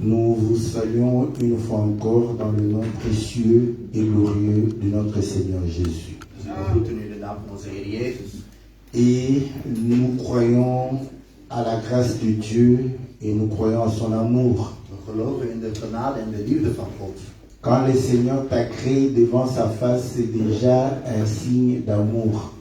Nous vous saluons une fois encore dans le nom précieux et glorieux de notre Seigneur Jésus. Et nous croyons à la grâce de Dieu et nous croyons à son amour. Quand le Seigneur t'a créé devant sa face, c'est déjà un signe d'amour.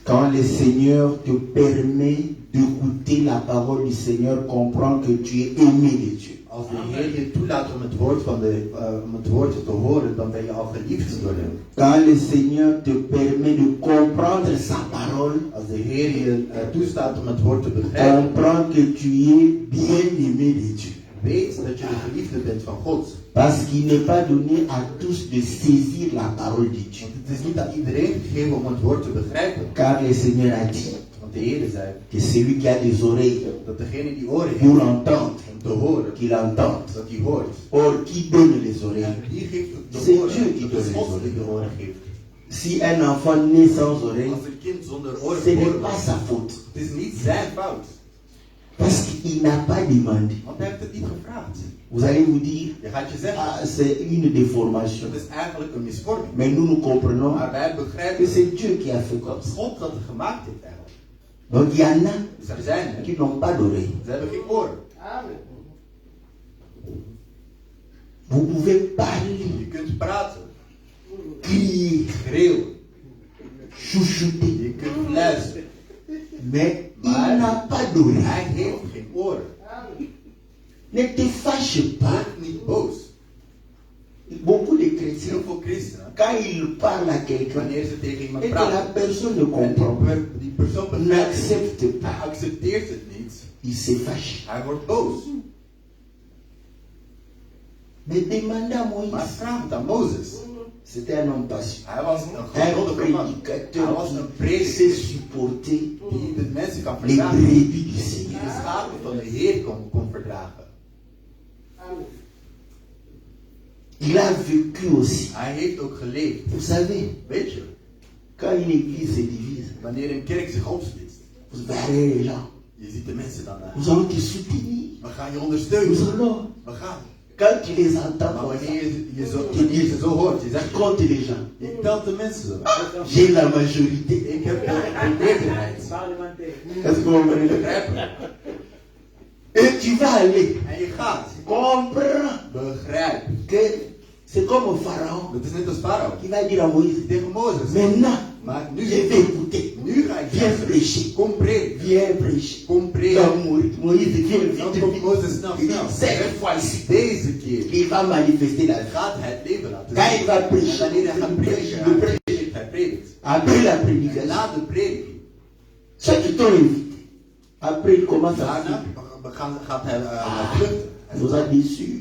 Quand le Seigneur te permet d'écouter la parole du Seigneur, comprends que tu es aimé de Dieu. Als de Heer je toelaat om het woord te horen, dan ben je al geliefd door hem. Quand le Seigneur te permet de comprendre sa parole, als de Heer je toestaat om het woord te begrijpen, comprends que tu es bien aimé de Dieu. Weet dat je de geliefde bent van God. Parce qu'il n'est pas donné à tous de saisir la parole de Dieu. Want het is niet aan iedereen gegeven om het woord te begrijpen. Car le Seigneur a dit Want de Heer zei que celui qui a des oreilles dat degene die oren pour heeft l'entendre, om te horen, qu'il entende. dat hij hoort. Or, qui donne les oreilles? Die geeft C'est de oren. Dieu qui Dat donne is les God die oreilles. de oren geeft. Si un enfant naît sans oreilles, Als een kind zonder oren ce n'est geboren pas wordt, sa faute. het is niet zijn fout. Parce qu'il n'a pas demandé. Want hij heeft het niet gevraagd. Vous allez vous dire, Je gaat je zeggen, ah, c'est une déformation. dat is eigenlijk een misvorming. Mais nous comprenons Maar wij que begrijpen c'est Dieu qui a fait comme dat ça. God dat gemaakt heeft eigenlijk. Donc il y en a Dus er zijn er, qui n'ont pas d'oreilles. ze hebben geen oren. Vous pouvez parler, Je kunt praten, crier, schreeuwen, chuchoter, je kunt fluisteren. mais il n'a pas d'oreilles. Hij heeft geen oren. Ne te fâche pas. Word niet boos. Beaucoup de chrétiens, Heel veel christenen, quand ils parlent à quelqu'un wanneer ze tegen iemand et que la praten, personne ne en comprend pas, die persoon begrijpt het n'accepte niet, pas, hij accepteert het niet, il se fâche. hij wordt boos. Mais demandez à Maar Moïse, vraag het aan Mozes. c'était un homme patient. Hij was een Un geweldige man. Hij prédicateur was een qui prediker sait supporter die de mensen kan les verdragen. brebis du Die Seigneur. de schapen van de Heer kon verdragen. Il a vécu aussi. Hij heeft ook geleefd. Vous savez, Weet je, quand une église se divise, wanneer een kerk zich opsplitst, vous verrez les gens. je ziet de mensen dan daar. Nous allons te soutenir. We gaan je Nous ondersteunen. allons. We gaan. Quand tu les entends Maar comme ça, wanneer je ze zo hoort, je tu zegt, comptes les gens. je telt de mensen zo. J'ai la majorité. Ik heb de meerderheid. Est-ce que vous comprenez? Begrijpen? Et tu vas aller. En je gaat. Comprends Begrijp. que c'est comme au Pharaon Dat is net als Farao. qui va dire à Moïse, Tegen Mozes. maintenant, Maar je nu, vais écouter. nu ga ik Viens luisteren. prêcher. Kom prediken. Viens prêcher. Kom prediken. Donc Moïse vient Dan vite, komt vite. Mozes snel, Il dit, snel. cette fois-ci, Deze keer il va manifester la foi. gaat het leven laten Quand il zien. va En prêcher, wanneer hij gaat il prediken, prêche. hij predikt. Après la En prédication, na de prediking, ceux qui t'ont invité, après il commence à daarna gaat hij vluchten. Hij nous zegt, a déçus.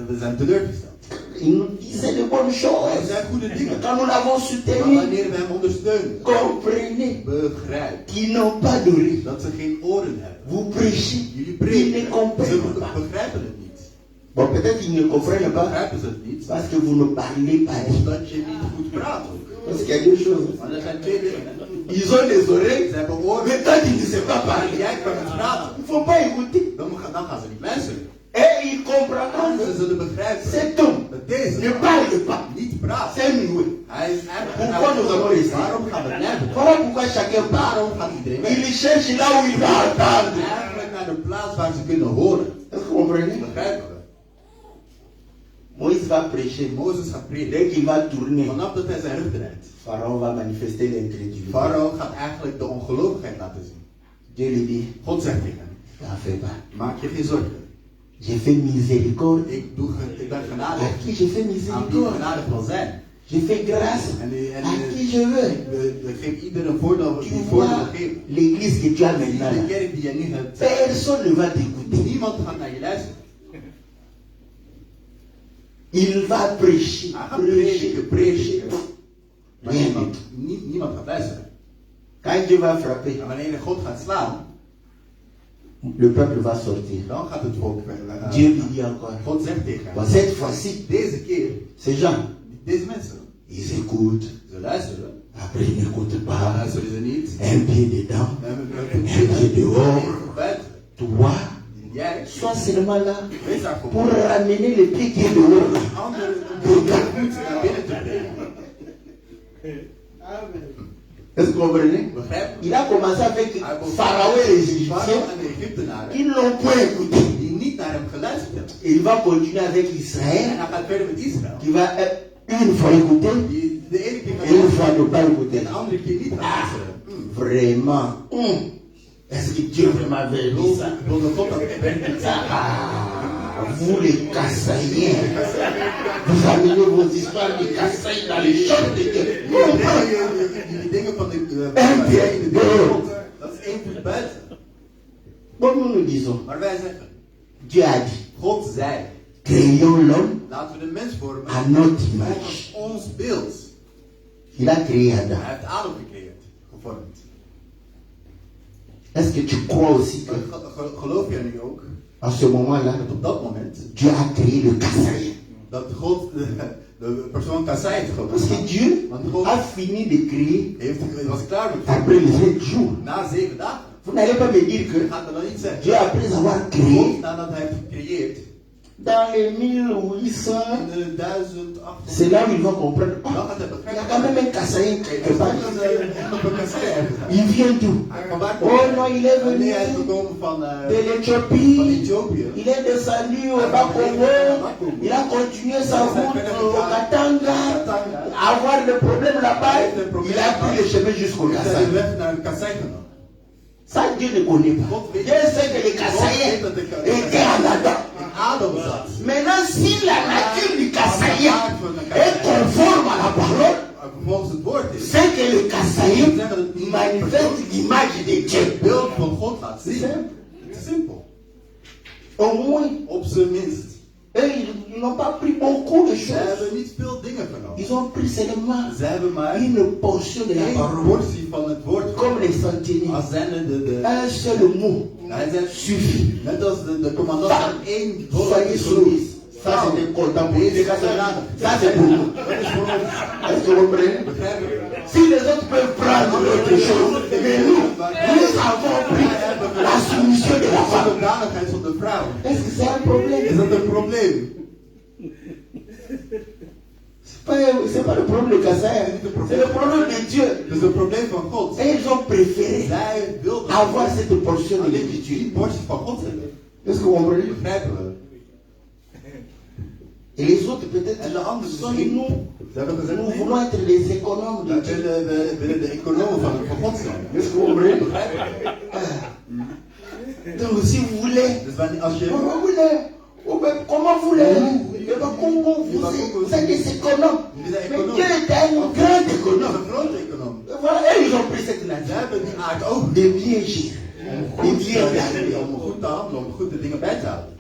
we zijn teleurgesteld. Il nous disait de bonnes Hij choses. zei goede dingen. Quand nous l'avons Maar soutenu, wanneer we hem ondersteunen, comprenez begrijp qu'ils n'ont pas d'oreilles. dat ze geen oren hebben. Vous prêchez, Jullie ils prediken, ne ze comprennent pas. begrijpen het niet. Bon, peut-être qu'ils ne comprennent pas Begrijpen ze het niet, parce que vous ne parlez pas bien. omdat je niet goed praat. Parce qu'il y a deux choses. Maar er zijn twee dingen. Ils ont des oreilles, Ze hebben oren, mais quand ils ne savent pas maar parler, jij kan het praten. il ne faut pas écouter. Dan gaan ze niet luisteren. Et ils comprendront En ze que zullen begrijpen cet homme dat deze ne parle pas. niet praat. C'est un noué. Hij is eigenlijk Pourquoi nous allons rester? Waarom gaan we blijven? Voilà pourquoi chacun parle. Waarom gaat iedereen weg? Il cherche là où il va entendre. Eigenlijk naar de plaats waar ze kunnen horen. Est-ce que vous comprenez? Begrijpen we? Moïse va prêcher. Mozes gaat prediken. Dès qu'il va tourner, Vanaf dat hij zijn rug draait. Pharaon va manifester l'incrédulité. Farao gaat eigenlijk de ongelovigheid laten zien. Dieu lui dit, God zegt tegen hem, t'en fais pas. maak je geen zorgen. J'ai fait miséricorde. Ik ben À genadig. qui je fais Aan wie miséricorde? genadig wil zijn. Je fais grâce En à qui je veux. we geven ieder een voordeel Tu die vois voordeel geven. l'église que tu as maintenant. De là. kerk die je nu hebt. Personne ne va t'écouter. Niemand gaat naar je luisteren. Il va prêcher, Hij gaat prêcher, prêcher. Maar Rien du niemand gaat luisteren. Quand Dieu va frapper, En wanneer God gaat slaan, le peuple va sortir. dan gaat het volk Dieu lui dit encore, God zegt tegen bon, hem, cette fois-ci, deze keer, ces gens, deze mensen, ils écoutent. ze luisteren. Après, ils n'écoutent pas. luisteren ze niet. Un pied dedans, un pied dehors. Buiten. Toi, Jij, sois seulement là wees daar pour gewoon. ramener le pied qui est dehors. Anderen door de voet naar binnen te brengen. Est-ce que vous comprenez? Begrijp je? Il a commencé avec Pharaon et les Égyptiens Farao en de Egyptenaren qui ne l'ont point écouté. die niet naar hem geluisterd hebben. Et il va continuer avec En Israël hij gaat verder met Israël. qui va une fois écouter Die de ene keer et une fois gaat ne pas luisteren écouter. en de andere keer niet gaat luisteren. Vraiment. Est-ce que Dieu vraiment avait dit ça? Wilde God dat werkelijk zijn? Ah, vous les Kassaïens, vous amenez vos histoires de Kassaïens dans les champs de Dieu. Die dingen van de partijen in de wereld, dat is één voet buiten. Bon, nous disons, Maar wij zeggen, Dieu a dit, God zei, créons l'homme laten we de mens vormen à notre volgens image. ons beeld. Il a créé Adam. Hij heeft Adam gecreëerd, gevormd. Est-ce que tu crois aussi que Geloof jij nu ook en ce moment-là, dat op dat moment Dieu a créé le Kassaïen? dat God de persoon Kassai heeft Parce que gemaakt? Dieu Want God a fini de créer was klaar met après les 7 jours. na 7 dagen. Vous n'allez pas me dire Je que gaat er dan niet zeggen. Dieu, après avoir God, créé, nadat hij heeft gecreëerd, dans les 1800, in de 1800, c'est là où ils vont comprendre. dan Ah, gaat hij il y a quand même un Kassaïen quelque part. Il Il vient d'où? Oh non, il est venu Nee, hij is gekomen van de l'Éthiopie. Ethiopië. Il est descendu au Bas-Congo. Il a continué sa route au Katanga. Avoir le problème là-bas, il a pris le chemin jusqu'au Hij is de Kassai. weg naar Kassai genomen. Ça, Dieu ne connaît pas. Dieu sait que les Kassaïens étaient en Adam. In Adam zat. Maintenant, si la nature du Kassaïen est conforme à la parole, Volgens het woord is. c'est que le Kassaïen manifeste l'image de Dieu. Het beeld van God laat zien. Het is simpel. Au moins, Op zijn minst. eux, ils n'ont pas pris beaucoup de Ze choses. hebben niet veel dingen genomen. Ils ont pris seulement Ze hebben maar une portion de la één parole. portie van het woord Comme genomen. les centeniers. Als zijnde de Un seul mot hij zei, suffit. net als de commandant van één woord Soyez is soumis. genoeg. Ça, c'était content pour Wees nous. genade. Ça, c'est pour nous. Dat is voor ons. Est-ce que vous comprenez? Begrijp je? Si les autres peuvent prendre autre chose, mais nous avons pris la soumission de la femme. Onderdanigheid van de vrouw. Est-ce que c'est un problème? Is dat een probleem? C'est pas le problème de Kassaïen, c'est le problème de Dieu. Het is een probleem van God. Et ils ont préféré Zij wilden avoir cette portion de alleen l'écriture. die portie van God hebben. Est-ce que vous comprenez? Begrijpen we? Et les autres peut-être, En de anderen sont misschien. nous. Ze hebben gezegd, Nous nee, voulons être les économes de wij Dieu. willen de economen van God zijn. Est-ce que vous comprenez? Begrijp je? Donc si vous voulez, Dus wanneer, als je... comment vous voulez? Comment vous voulez? Eh ben, Congo, vous êtes des économes. Mais Dieu est un grand Dat is économe. een grote econoom. Voilà, et ils ont pris cette Ze nature. hebben die aard ook. Des bien gérer, des bien garder. Om goed te handelen, om goed de dingen bij te houden.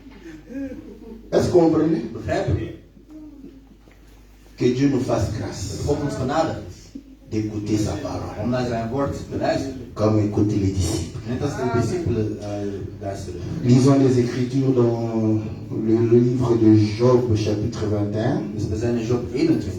Est-ce que vous comprenez? Begrijp je? Que Dieu nous fasse grâce Dat God ons genade is. d'écouter sa parole, Om naar zijn woord te luisteren. comme écouter les disciples. Net als de discipelen luisteren. Lisons les Écritures dans le livre de Job, chapitre 21. Dus we zijn in Job 21.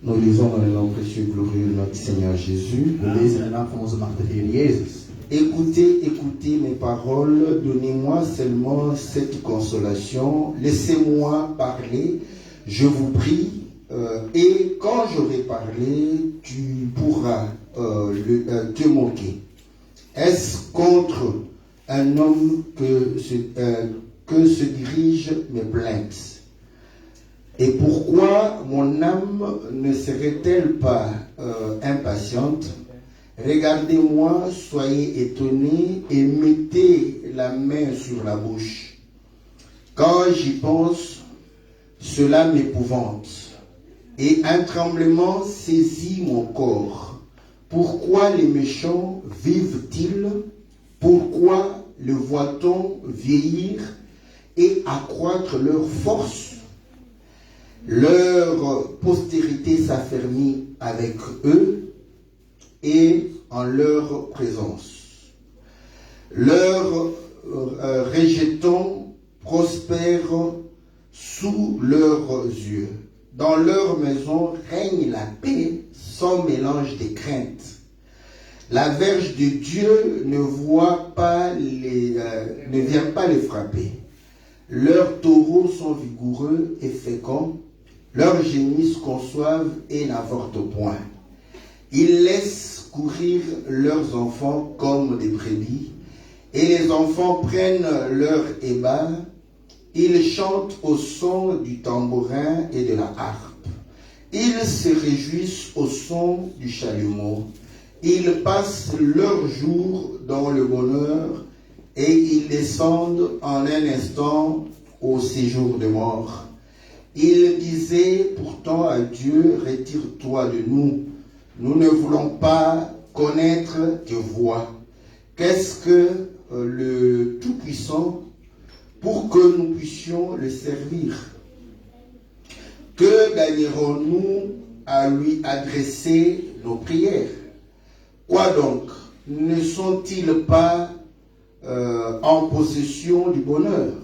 Nous lisons dans le nom précieux et glorieux de notre Seigneur Jésus. We lezen in de naam van onze machtige Heer Jezus. Écoutez, écoutez mes paroles, donnez-moi seulement cette consolation, laissez-moi parler, je vous prie, et quand j'aurai parlé, tu pourras te moquer. Est-ce contre un homme que se dirigent mes plaintes? Et pourquoi mon âme ne serait-elle pas impatiente? Regardez-moi, soyez étonnés et mettez la main sur la bouche. Quand j'y pense, cela m'épouvante et un tremblement saisit mon corps. Pourquoi les méchants vivent-ils? Pourquoi le voit-on vieillir et accroître leur force? Leur postérité s'affermit avec eux et en leur présence. Leurs rejetons prospèrent sous leurs yeux. dans leur maison règne la paix sans mélange de crainte. La verge de Dieu ne vient pas les frapper. Leurs taureaux sont vigoureux et féconds. Leurs génisses conçoivent et n'avortent point. Ils laissent courir leurs enfants comme des brebis, et les enfants prennent leur ébat. Ils chantent au son du tambourin et de la harpe. Ils se réjouissent au son du chalumeau. Ils passent leur jour dans le bonheur et ils descendent en un instant au séjour de mort. Ils disaient pourtant à Dieu, retire-toi de nous. Nous ne voulons pas connaître tes voies. Qu'est-ce que le Tout-Puissant pour que nous puissions le servir? Que gagnerons-nous à lui adresser nos prières? Quoi donc? Ne sont-ils pas en possession du bonheur?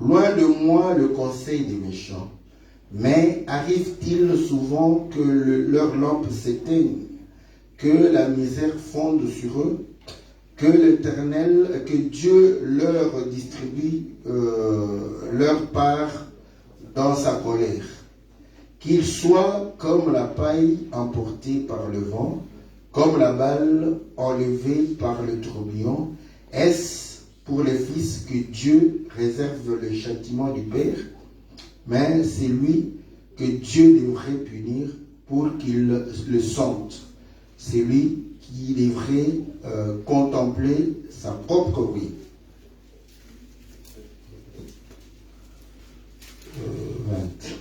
Loin de moi le conseil des méchants. Mais arrive-t-il souvent que leur lampe s'éteigne, que la misère fonde sur eux, que l'Éternel, que Dieu leur distribue leur part dans sa colère, qu'ils soient comme la paille emportée par le vent, comme la balle enlevée par le tourbillon. Est-ce pour les fils que Dieu réserve le châtiment du Père? Mais c'est lui que Dieu devrait punir pour qu'il le sente. C'est lui qui devrait contempler sa propre ruine. 20.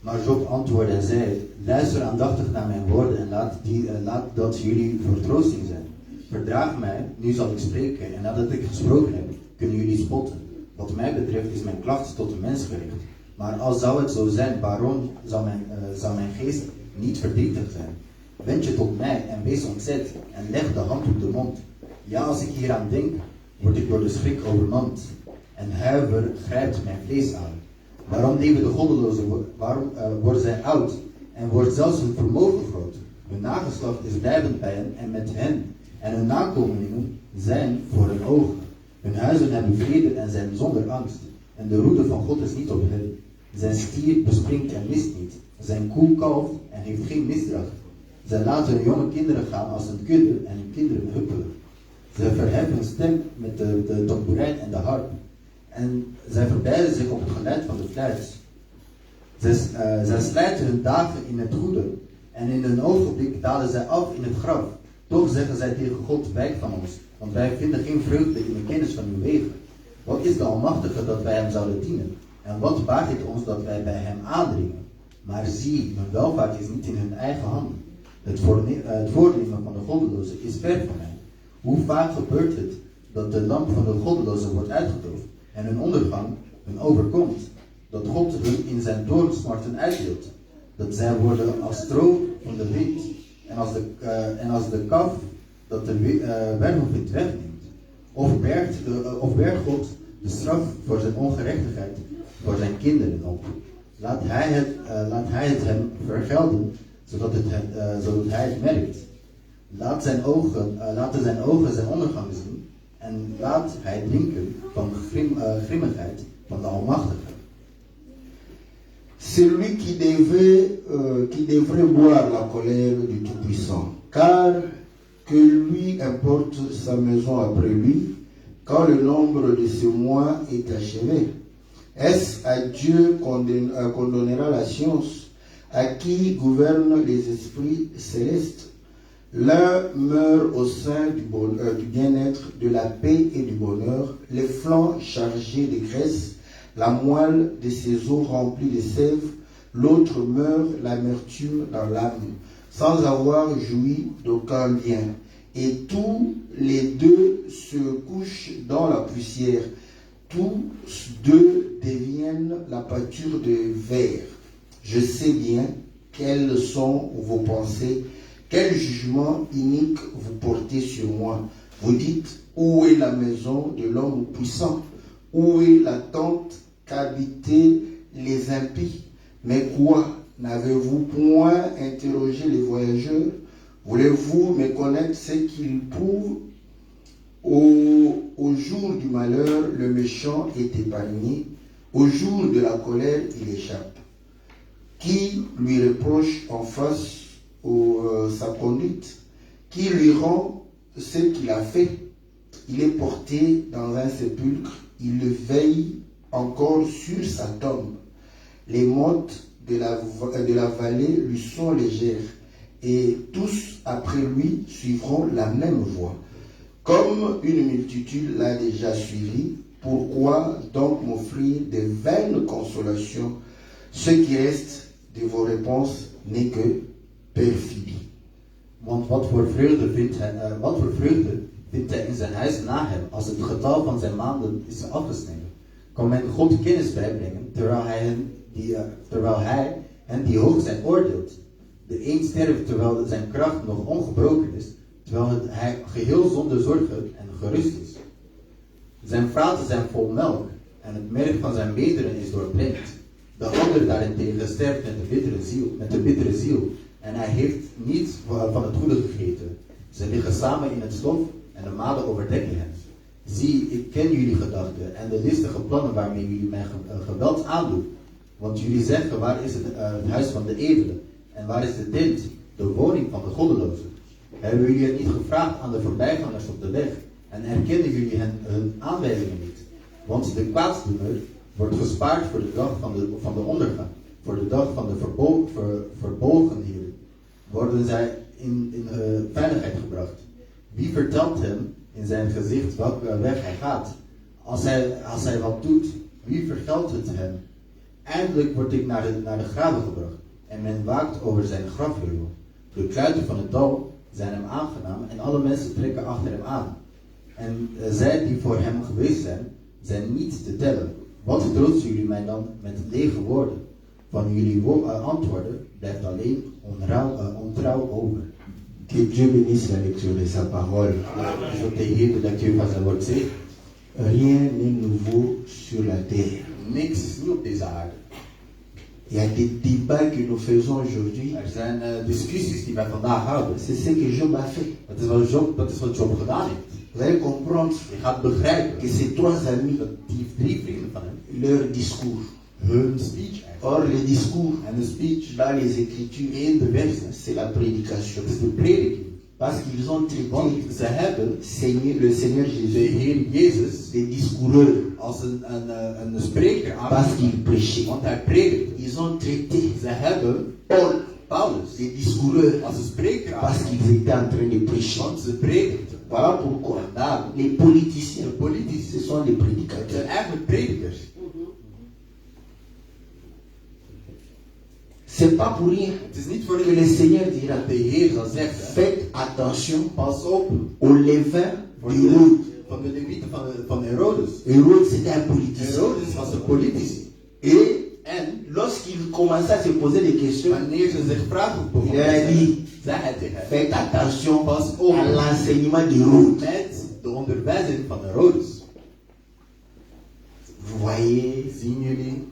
Maar Job antwoordde en zei, luister aandachtig naar mijn woorden en laat dat jullie vertroosting zijn. Verdraag mij, nu zal ik spreken en nadat ik gesproken heb, kunnen jullie spotten. Wat mij betreft is mijn klacht tot de mens gericht. Maar als zou het zo zijn, waarom zou mijn geest niet verdrietig zijn? Wend je tot mij en wees ontzet en leg de hand op de mond. Ja, als ik hieraan denk, word ik door de schrik overmand. En huiver grijpt mijn vlees aan. Waarom leven de goddelozen? Waarom worden zij oud en wordt zelfs hun vermogen groot? Hun nageslacht is blijvend bij hen en met hen. En hun nakomelingen zijn voor hun ogen. Hun huizen hebben vrede en zijn zonder angst. En de roede van God is niet op hen. Zijn stier bespringt en mist niet. Zijn koe kalft en heeft geen misdracht. Zij laten hun jonge kinderen gaan als een kudde en hun kinderen huppelen. Zij verheffen hun stem met de tamboerijn en de harp. En zij verblijden zich op het geluid van de fluit. Zij slijten hun dagen in het goede. En in een ogenblik dalen zij af in het graf. Toch zeggen zij tegen God, wijk van ons. Want wij vinden geen vreugde in de kennis van uw wegen. Wat is de Almachtige dat wij hem zouden dienen? En wat baart het ons dat wij bij hem aandringen? Maar zie, hun welvaart is niet in hun eigen handen. Het voornemen van de goddelozen is ver van mij. Hoe vaak gebeurt het dat de lamp van de goddelozen wordt uitgedoofd en hun ondergang hun overkomt? Dat God hun in zijn doornsmarten uitdeelt. Dat zij worden als stro van de wind en als de kaf dat de wervelwind wegneemt. Of bergt God de straf voor zijn ongerechtigheid voor zijn kinderen op. Laat hij het hem vergelden, zodat hij het merkt. Laten zijn ogen zijn ondergang zien en laat hij drinken van de grimmigheid van de Almachtige. Celui qui devrait boire la colère du Tout-Puissant, car que lui importe sa maison après lui, quand le nombre de ses mois est achevé. Est-ce à Dieu qu'on donnera la science, à qui gouvernent les esprits célestes? L'un meurt au sein du bien-être, de la paix et du bonheur, les flancs chargés de graisse, la moelle de ses os remplie de sève. L'autre meurt l'amertume dans l'âme, sans avoir joui d'aucun bien. Et tous les deux se couchent dans la poussière. Tous deux deviennent la pâture de verre. Je sais bien quelles sont vos pensées, quel jugement inique vous portez sur moi. Vous dites, où est la maison de l'homme puissant? Où est la tente qu'habitaient les impies? Mais quoi? N'avez-vous point interrogé les voyageurs? Voulez-vous me connaître ce qu'ils prouvent? Au jour du malheur, le méchant est épargné. Au jour de la colère, il échappe. Qui lui reproche en face sa conduite? Qui lui rend ce qu'il a fait? Il est porté dans un sépulcre. Il veille encore sur sa tombe. Les mottes de la vallée lui sont légères, et tous après lui suivront la même voie. Comme une multitude l'a déjà suivi, pourquoi donc m'offrir de vaines consolations? Ce qui reste de vos réponses n'est que perfidie. Want wat voor vreugde vindt hij in zijn huis na hem, als het getal van zijn maanden is afgesneden? Kan men God kennis bijbrengen, terwijl hij hen die hoog zijn oordeelt? De een sterft terwijl zijn kracht nog ongebroken is, terwijl hij geheel zonder zorgen en gerust is. Zijn vaten zijn vol melk, en het merg van zijn beenderen is doorblend. De ander daarentegen sterft met de bittere ziel, en hij heeft niets van het goede gegeten. Ze liggen samen in het stof, en de maden overdekken hen. Zie, ik ken jullie gedachten en de listige plannen waarmee jullie mij geweld aandoen. Want jullie zeggen, waar is het huis van de edelen? En waar is de tent, de woning van de goddelozen? Hebben jullie het niet gevraagd aan de voorbijgangers op de weg? En erkennen jullie hun aanwijzingen niet? Want de kwaadsdoener wordt gespaard voor de dag van de ondergang. Voor de dag van de verbolgenheden worden zij in veiligheid gebracht. Wie vertelt hem in zijn gezicht welke weg hij gaat? Als hij wat doet, wie vergeldt het hem? Eindelijk word ik naar de graven gebracht en men waakt over zijn grafheuvel. De kluiten van het dal zijn hem aangenaam en alle mensen trekken achter hem aan. En zij die voor hem geweest zijn niet te tellen. Wat troosten jullie mij dan met lege woorden? Van jullie antwoorden blijft alleen ontrouw over. Que Dieu bénisse la lecture de sa parole. Je te Heer de lectuur van zijn woord zegt. Rien n'est nouveau sur la terre. Niks is nieuw op deze aarde. Il y a des débats que nous faisons aujourd'hui. Er zijn discussies die wij vandaag houden. C'est ce que Job a fait. Dat is wat Job gedaan heeft. Vous allez comprendre Je gaat begrijpen que ces trois amis, dat die 3 vrienden van hem leur discours, hun speech eigenlijk. or le discours En de speech dans les Écritures, in de wijze, c'est la prédication. dat is de prediking. Parce qu'ils ont Want traité ze hebben le Seigneur de Jésus Heer Jezus des discoureurs als een spreker parce aangezien. qu'il prêchait. Want hij predikte. Ils ont traité Ze hebben Paulus des discoureurs als een spreker parce aangezien. qu'ils étaient en train de prêcher. Want ze predikten. Voilà pourquoi En daarom, les politiciens, de politici, ce sont des het prédicateurs. zijn eigenlijk predikers. C'est pas pour rien Het is niet voor que le Seigneur dira dat de Heer zal zeggen, faites attention pas op aux levains voor d'Hérode. van de levieten van Herodes. Hérode, c'était un politicien. Herodes was een politici. Et En lorsqu'il commençait à se poser des questions, wanneer ze zich vragen begonnen il a te dit, stellen, zei hij tegen hen, faites attention pas op à l'enseignement d'Hérode. met de onderwijzing van Herodes. Vous voyez, Zien jullie,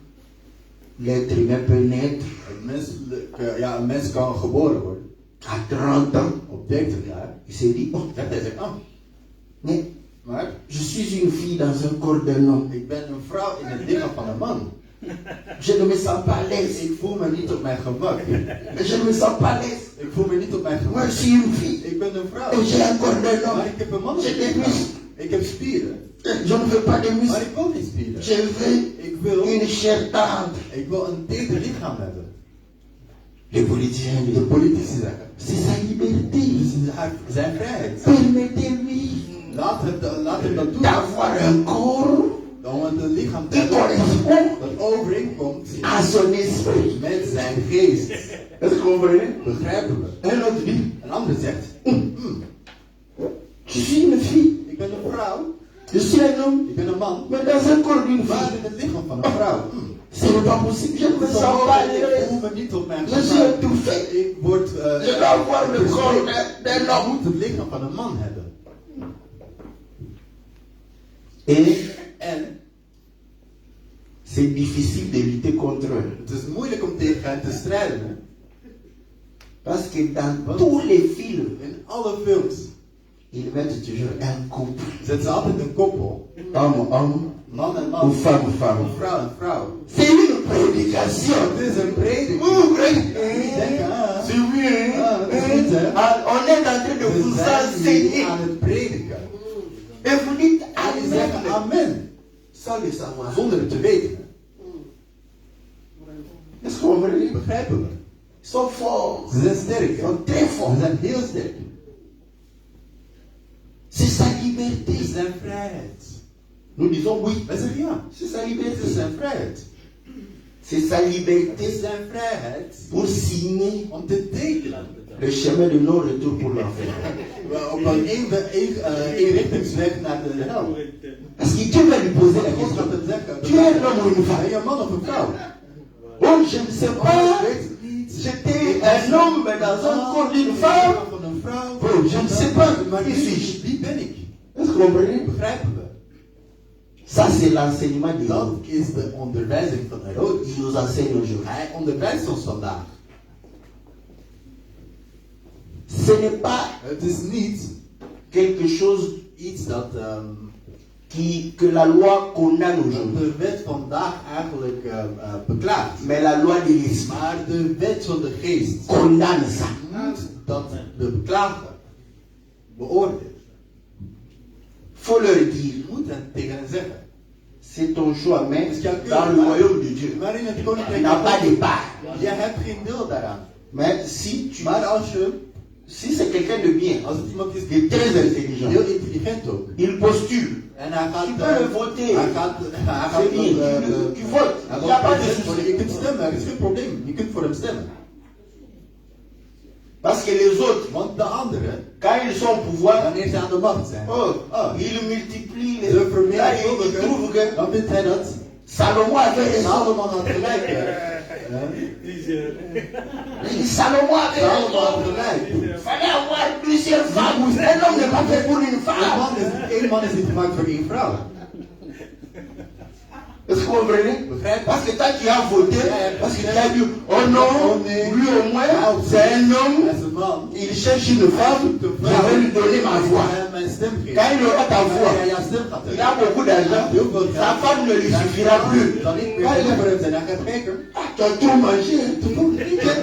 l'être humain peut naître een mens kan geboren worden à 30 ans. op 30 jaar. Il s'est dit, oh, Dat hij zegt, mais maar je suis une fille dans un corps d'un homme. ik ben een vrouw in het lichaam van een man. Je ne me sens pas à l'aise. Ik voel me niet op mijn gemak. Je ne me sens pas à l'aise. Ik voel me niet op mijn Moi, gemak. je suis une fille. Ik ben een vrouw. Et j'ai un corps d'un homme. Maar ik heb een man. J'ai des muscles. Ik heb spieren. Je ne veux pas de Maar muscles. ik wil geen spieren. Je veux Ik wil une chair tendre. Ik wil een teder lichaam hebben. Les politiciens De disent, politici zeggen. c'est sa liberté. Zijn vrijheid. Permettez-lui Laat hem dat doen. d'avoir un corps Om een lichaam te qui hebben correspond dat overeenkomt à son esprit. met zijn geest. Est-ce que vous comprenez? Begrijpen we? Un autre dit, Een ander zegt. je suis une fille. Ik ben een vrouw. Je suis un homme. Ik ben een man. Mais dans un corps d'une Maar fille. in het lichaam van een vrouw. Ce n'est pas possible. Je ne me sens pas à Ik l'aise. voel me niet op mijn Je suis gemak. étouffé. Ik word. Je dois avoir le corps d'un Ik homme. moet het lichaam van een man hebben. Et En c'est difficile de lutter contre eux. Het is moeilijk om tegen hen te strijden. Hè? Parce que dans tous les films, In alle films ils mettent toujours un couple. zetten ze altijd een koppel. Homme, Man en ou man. femme, femme. Of vrouw en vrouw. C'est une prédication. Het is een prediking. Denken, C'est oui. Ah, dat is goed, hè? On est en train de We vous zijn enseigner. hier aan het prediken. Et vous dites En die zeggen Amen. amen. Sans le savoir. Zonder het te weten. Est-ce que vous comprenez? Begrijpen we? Ils sont forts. Ze zijn sterk. Ils Hè? sont très forts. Ze zijn heel sterk. C'est sa Het liberté. is zijn vrijheid. Nous disons oui. Wij zeggen ja. C'est sa Het is liberté. zijn vrijheid. C'est sa Het is liberté zijn vrijheid pour signer om te tekenen. le chemin de non-retour pour l'enfer. Op een eenrichtingsweg naar de hel. Parce que Dieu va lui poser la En God gaat question. hem zeggen, Tu es un homme ou une ben femme? je een man of een vrouw? Oh, je ne sais Ik pas. weet het niet. J'étais un homme dans un corps d'une femme. Van een vrouw. Oh, je ne sais pas. Maar Qui suis-je? wie ben ik? Est-ce que vous comprenez? Begrijpen we? Ça, c'est l'enseignement de Dat Dieu. is de onderwijzing van Herodes. Il nous enseigne aujourd'hui. Hij onderwijst ons vandaag. Ce n'est pas Het is niet quelque chose iets dat que la loi condamne aujourd'hui, de wet vandaag eigenlijk beklaagt. mais la loi de l'esprit Maar de wet van de geest condamne ça. moet dat de beklager beoordeelt. Faut leur dire, Je moet hen tegen hen zeggen. c'est ton choix, mais Het is jouw dans le keuze, royaume de Dieu, maar in het tu koninkrijk n'as pas de van God, part. je hebt geen deel daaraan. Mais Maar als je, si c'est quelqu'un de bien, als het iemand is qui est très heel intelligent, intelligent ook, il postule. en hij gaat, Tu peux le voter. hij gaat C'est bien, tu votes. hij Il n'y a pas de gaat souci. je kunt stemmen, er is geen probleem, je kunt voor hem stemmen. Parce que les autres, Want de anderen, quand ils sont au pouvoir, wanneer ze aan de macht zijn, ils multiplient les... ze Là, ils vermenigvuldigen, trouvent que dan vindt hij dat Salomon avait raison. Salomon had gelijk. Salomon avait Salomon had raison. gelijk. Il fallait avoir plusieurs femmes. Un homme n'est pas fait pour une femme. Eén man is niet gemaakt voor één vrouw. Est-ce que vous comprenez? Begrijp? Parce que toi tu as voté, parce que tu as dit, oh non, lui au moins, c'est un homme, Hij is een man. il cherche une femme, je vais lui donner ma voix. Mijn stem geven. Quand il aura ta voix, Hij jouw stem gaat il a beaucoup d'argent, sa femme ne lui suffira plus. Dan niet meer Quand il genoeg voor est hem zijn. Hij gaat kijken. tu as tout mangé, tu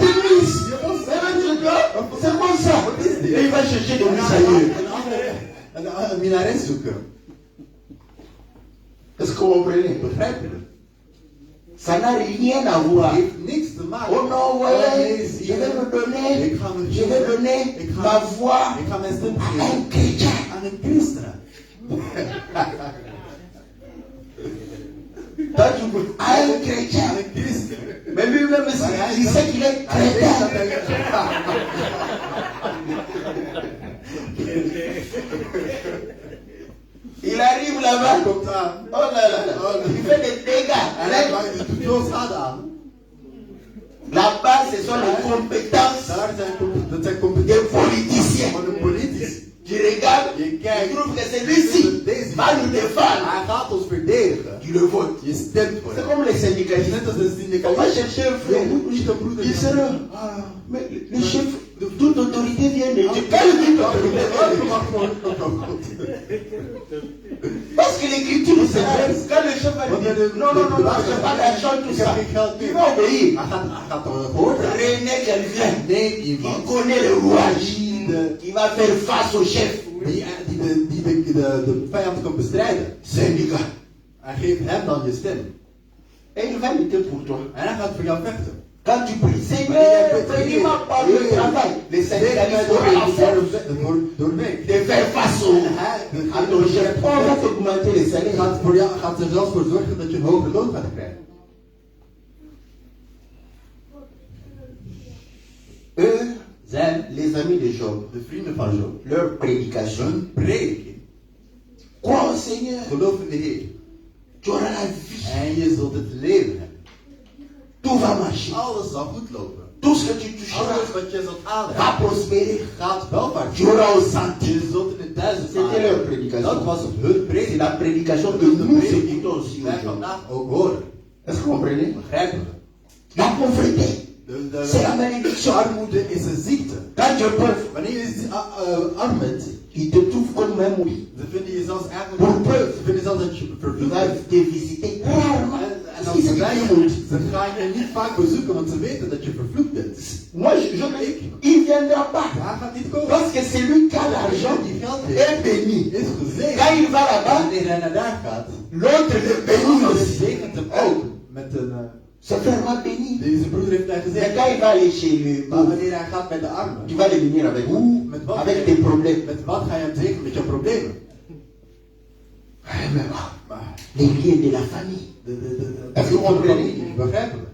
t'es mis. C'est comme ça. Et il va chercher des mises ailleurs. Een minares zoeken. Est-ce que vous comprenez? Begrijp je? Ça n'a rien à voir. Het heeft niks te maken. Oh non, Oh, ouais, nee, zie je je. vais me donner, Ik ga me je vais donner ma voix Ik ga mijn stem à geven un chrétien. aan een christen. Toi, tu peux, à un chrétien. Aan een christen. Mais lui-même, il sait qu'il est Hij weet dat chrétien. Il arrive Hij là-bas. komt aan. Oh là là, il fait des dégâts. En hij doet veel schade aan. Là-bas, ce sont les compétences Dat zijn des competenties politiciens. van de politici. Tu regardes, Je tu kijkt. trouves que celui-ci va nous défendre. Hij gaat ons verdedigen. Tu le votes. Je stemt voor C'est hem. comme les Het is syndicalistes. net als een On va syndicalist. chercher un Je frère. moet niet een broeder Il zijn. sera. Mais le chef, toute autorité vient de Dieu. Quelle toute autorité Parce que l'écriture, c'est vrai. Quand le chef va dire non, non, non, non, je pas d'argent, tout ça. Il va obéir. Hij gaat gehoord. René quelqu'un Neem qui iemand connaît le rouage, qui va faire face au chef. die de vijand kan bestrijden. Syndicat. Hij geeft hem dan je stem. Et il va lutter pour toi. En hij gaat voor jou vechten. Quand tu pries, Seigneur, prie-moi par le travail. Les syndicalistes auront la force Doorweg. de faire face à ton chef. On va augmenter les salaires. Gaat er zelfs voor zorgen dat je een hoger loon gaat krijgen. Eux, Zijn les amis de Job, de vrienden van Job. leur prédication. Hun prediking. Crois au Seigneur, Geloof in de Heer. tu auras la vie. En je zult het leven hebben. Tout va marcher. Alles zal goed lopen. Tout ce que tu toucheras Alles wat je zult va aanraken prospérer. gaat welvaart. Tu auras au centime. Je zult in het duizend C'était leur Dat prédication. was hun C'est prediking. la prédication que Dat is de nous prediking écoutons aussi die wij aujourd'hui. vandaag ook horen. Est-ce que vous comprenez? Begrijpen we? La pauvreté, c'est la De malédiction. armoede is een ziekte. Quand tu es pauvre, Wanneer je arm bent, il te trouve comme un mouille. ze vinden je zelfs eigenlijk Pourquoi? ze vinden zelfs dat je Il vervloekt va bent. te visiter rarement. En Parce als qu'il ze sait bij que je tu es moet, maudit. ze gaan je niet vaak bezoeken, want ze weten dat je vervloekt bent. Moi, il ne viendra pas. Hij gaat niet komen. Parce que celui qui a l'argent Die geld heeft, est béni. is gezegend. Quand il va là-bas, Wanneer hij naar daar gaat, l'autre le bénit dan aussi. zegent hem ook met een... C'est vraiment béni. Deze broeder heeft mij Mais gezegd, quand il va aller chez le maar pauvre, wanneer hij gaat met de armen, tu vas le bénir avec où? met wat, Avec tes problèmes. met wat ga je hem zegenen? Met je problemen. Mais Maar les liens de la famille. de familie, begrijpen we.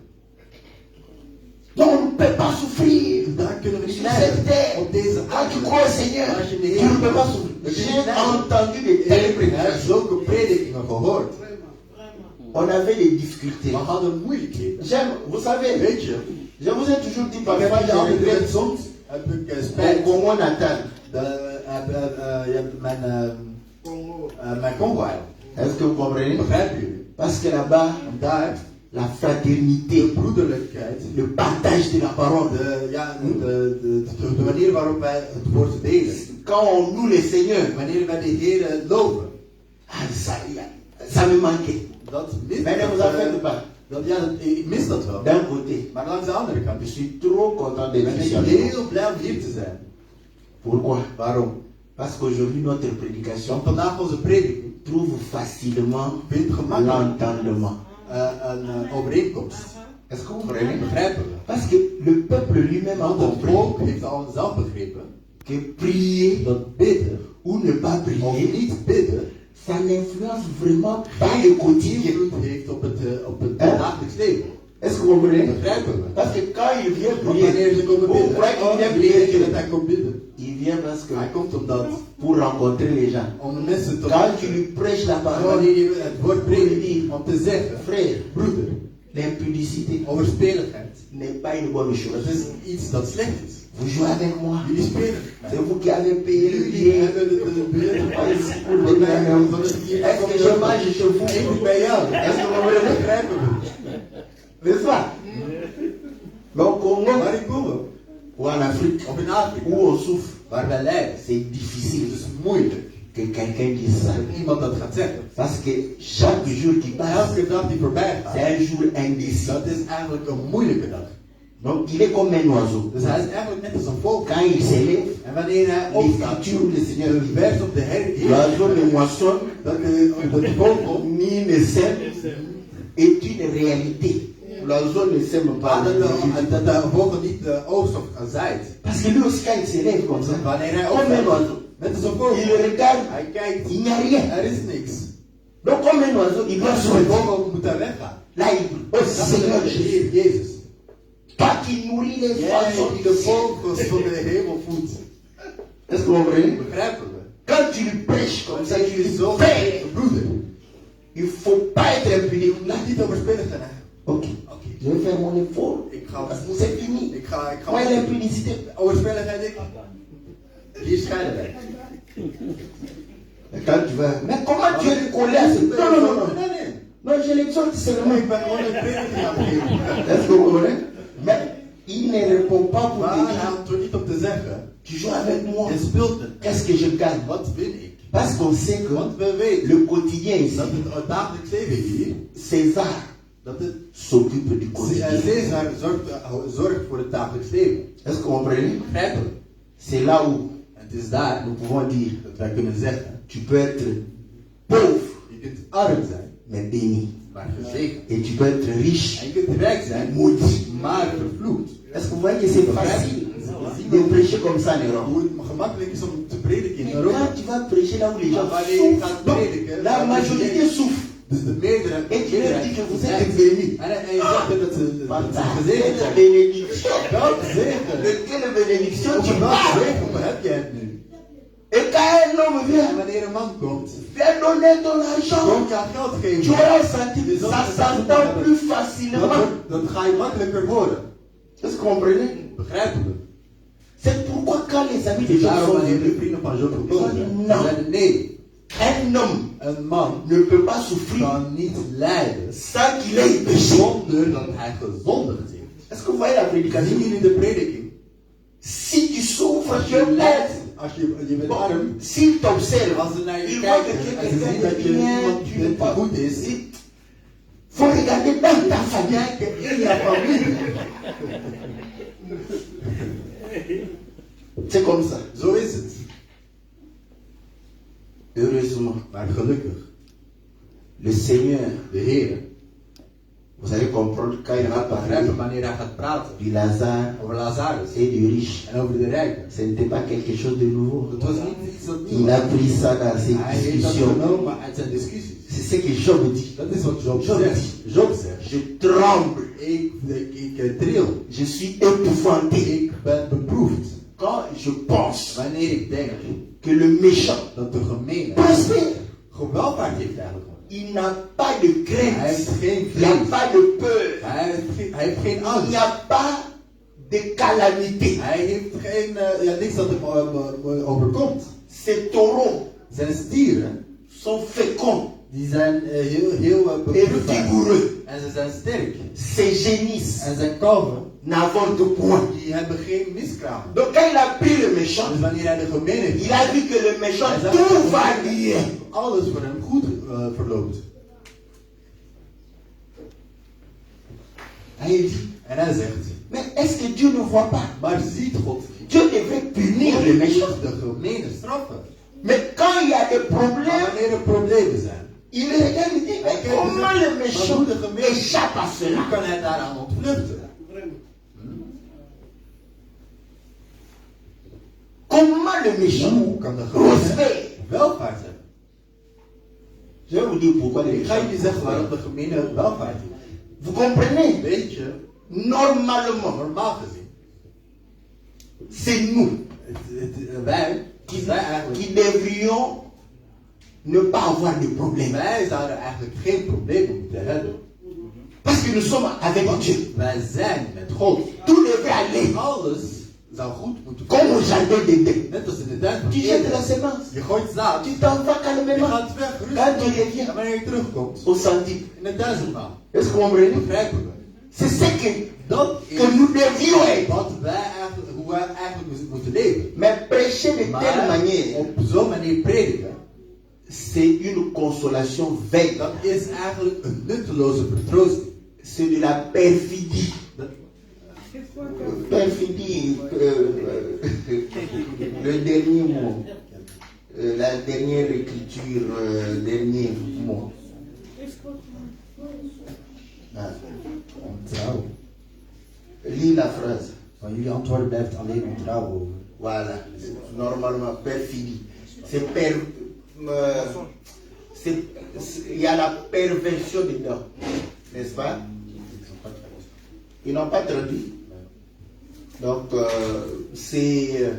Donc on ne peut pas souffrir. Daar kunnen we niet Sur cette lijden. terre, Op deze quand tu aarde. crois au Seigneur, Als je in de tu Heer ne peux pas gelooft, souffrir. dan kun je J'ai niet lijden. entendu de telles Ik heb prédications. zulke predikingen gehoord. On avait des difficultés. We hadden moeilijkheden. J'aime, vous savez, Weet je, je vous ai toujours dit ik heb parfois, je je altijd gezegd, regrette soms heb ik au spijt. Congo natal. Je hebt mijn Congo-eiland. Est-ce que vous comprenez? Begrijpen jullie? Parce que là-bas, Want daar, la de fraternité, broederlijkheid, le partage de la parole. de manier waarop wij het woord delen. Quand on loue le Seigneur, Wanneer wij de Heer loven, ça me manquait. dat mis Mais ne vous en faites pas. ik mis dat wel. D'un côté, Maar langs de andere kant, je suis trop content de ben ik ici avec vous. heel blij om hier te zijn. Pourquoi? Waarom? Parce qu'aujourd'hui, notre prédication Want vandaag onze prediking trouve facilement vindt gemakkelijk l'entendement. een overeenkomst. Est-ce que vous comprenez? Begrijpen we? Parce que le peuple lui-même a Want het compris volk heeft al zelf begrepen que prier dat bidden ou ne pas of prier, niet bidden ça n'influence vraiment pas le quotidien. invloed heeft op het Hè? dagelijks leven. Est-ce que vous comprenez? Begrijpen we? Parce que quand il vient Want prier, wanneer ze komen vous bidden, croyez qu'il vient jullie prier denken dat Dieu. hij komt bidden. Il vient parce que Hij komt omdat pour rencontrer les gens. om de mensen te Quand tu lui prêches la parole, wanneer je het woord predikt, om te zeggen, frère, broeder, l'impudicité overspeligheid, n'est pas une bonne dat chose. is iets dat slecht is. Vous jouez avec moi. Jullie spelen. C'est vous qui avez payé le Jullie billet. hebben de biljet Pas ici pour venir à la maison. Est-ce que je mange chez vous? Ik moet bij jou. Est-ce que vous comprenez? Begrijpen we? C'est ça. Mais au Congo Maar in Congo, ou en Afrique, of in où Afrika, on souffre, waar wij lijden, c'est difficile het is moeilijk que quelqu'un dise ça. dat iemand dat gaat zeggen. Parce que chaque jour qui passe, Elke dag die voorbij c'est gaat, un jour indécis. dat is eigenlijk een moeilijke dag. Donc il est comme un oiseau. Dus hij is eigenlijk net als een vogel. Quand il s'élève, En wanneer hij opstaat, l'écriture du Seigneur de vers op de Heer, l'oiseau ne moissonne dat de vogel ni ne sème est une réalité. L'oiseau ne sème pas. dat de vogel niet de oogst of zaait. Parce que lui aussi quand il s'élève comme ça, Wanneer hij comme un opstaat, oiseau, net als een il vogel, regarde, hij kijkt, il n'y a rien. er is niks. Donc comme un oiseau, il doit Als een sortir. vogel moet hij weggaan. Là il dit, oh Dat Seigneur is de Jésus, Heer Jezus. toi qui nourris les Jij oiseaux die du de ciel. vogels van de hemel voedt. Est-ce que vous comprenez? Begrijpen we? Quand tu lui prêches comme ça, tu lui dis, Zo, Père, broeder, il ne faut pas être impudique. Là, laat niet overspelig zijn. Hè. ok, Oké. je vais faire mon effort. Ik ga C'est fini. Ik ga Moi, l'impudicité. overspelligheid, hier scheiden wij. Et quand tu vas, mais comment tu es collé à ce... Non, non, non, non. Nee, nee. Non, je l'exhorte seulement. Ik ben gewoon een prediking aan het geven. Est-ce que vous comprenez? Mais il ne répond pas pour Maar te hij dire, had er niet op te zeggen, tu joues avec moi. je speelt met. Qu'est-ce que je gagne? Wat win ik? Parce qu'on sait que Want we weten le quotidien ici, dat het dagelijks leven hier, César dat het s'occupe du quotidien. Caesar zorgt voor het dagelijks leven. Est-ce que vous comprenez? Begrijpen we? C'est là où En het is daar nous pouvons dire, dat wij kunnen zeggen, tu peux être pauvre, je kunt arm zijn, mais béni. maar gezegend. Et tu peux être riche, En je kunt rijk zijn, maudit. maar vervloekt. Est-ce que vous voyez que c'est facile de prêcher comme ça en Europe? Hoe het gemakkelijk is om te prediken in Mais Europa. quand tu vas prêcher là où les gens Maar wanneer je gaat souffrent, donc, prediken, la dan majorité is souffre. Dus de meerderheid. Et tu leur dis que vous êtes En béni. je zegt dat ze gezegend Quelle zijn. bénédiction! Welke zegen? De quelle bénédiction tu Over welke parles? zegen heb jij het nu? Et quand un homme En vient, wanneer een man komt, viens donner ton argent, komt je geld tu geven. auras senti que ça s'entend plus facilement. Dat ga je makkelijker horen. Est-ce que vous comprenez? Begrijpen we? C'est pourquoi quand les amis des gens Daarom sont wanneer de venus, vrienden van Job Sorry, gekomen zijn, no. zeiden nee. un homme Een man ne peut pas souffrir kan niet lijden sans qu'il ait péché. zonder dat hij gezondigd heeft. Est-ce que vous voyez la prédication? Zien jullie de prediking? Si tu souffres, Als tu je es lijdt, bête. als je bent arm, S'il t'observe, als ze naar je il voit kijken que tu en es ze zien quelqu'un dat de je bien, iemand tu bent n'es pas die goed is, faut regarder dans ta famille. kijken in jouw familie. C'est comme ça. Zo is het. Heureusement, Maar gelukkig, le Seigneur, de Heer, vous allez comprendre quand il va parler begrijpen wanneer hij gaat praten du Lazare over Lazarus et du riche. en over de rijken. Ce n'était pas quelque chose de nouveau. Het was niet iets dat Il nieuw a was. pris ça dans ses Hij heeft dat discussions. genomen uit zijn discussies. C'est ce que Job dit. Dat is wat Job Job zegt. Job zegt, Je tremble, ik tril, je suis épouvanté. ik ben beproefd. Quand je pense Wanneer ik denk que le méchant dat de gemene prospère, gewelvaart heeft eigenlijk. il n'a pas de Hij crainte, heeft geen il n'y a vrees. pas de peur, Hij heeft geen il angst. n'y a pas de calamité. Hij heeft geen, niks dat hem overkomt. Ces taureaux Zijn stieren, sont féconds die zijn heel et beproefd. vigoureux. En ze zijn sterk. Ces génisses En zijn kalven, n'avortent point. die hebben geen miskramen. Donc quand il a pris le méchant, Dus wanneer hij de gemene heeft, il a vu que le méchant, Hij zag tout dat va bien. alles voor hem goed verloopt. Et il dit, En hij zegt, mais est-ce que Dieu ne voit pas? maar ziet God niet? Dieu devrait punir le méchant. De gemene straffen. Mais quand il y a des Maar problèmes, wanneer er problemen zijn, il regarde et dit, mais comment le méchant échappe à hoe cela? kan hij daaraan ontvluchten? Comment le méchant Hoe kan de gemene prospère? welvaart hebben? Je vais vous dire pourquoi les Ik ga méchants jullie zeggen waarom prospèrent. de gemene welvaart heeft. Vous comprenez? Weet je, Normalement, normaal gezien, c'est nous wij eigenlijk, qui devrions ne pas avoir de problème. wij zouden eigenlijk geen problemen moeten hebben. Parce que nous sommes avec Dieu. Wij zijn met God. Tout devrait aller Alles zou goed moeten comme au jardin d'Éden. Net als in de tuin van Tu jettes la Eden. semence, Je gooit zaad, tu t'en vas je calmement. gaat weg, Quand tu rustig. reviens En wanneer je terugkomt, au centime. in de duizendmaal, Est-ce que vous comprenez? begrijpen we. C'est ce Dat is que nous devions être. wat wij eigenlijk, hoe wij eigenlijk moeten leven. Mais prêcher de telle Maar manière, op zo'n manier prediken, c'est une consolation vaine. dat is eigenlijk een nutteloze vertroosting. C'est de la perfidie. Dat- Perfidie, le dernier mot. La dernière écriture, dernier mot. Ah. Ontrouw. Lis la phrase. Van jullie antwoorden blijft alleen ontrouw over. Voilà. Normalement, perfidie. Il y a la perversion dedans. N'est-ce pas? Ils n'ont pas traduit. Donc, c'est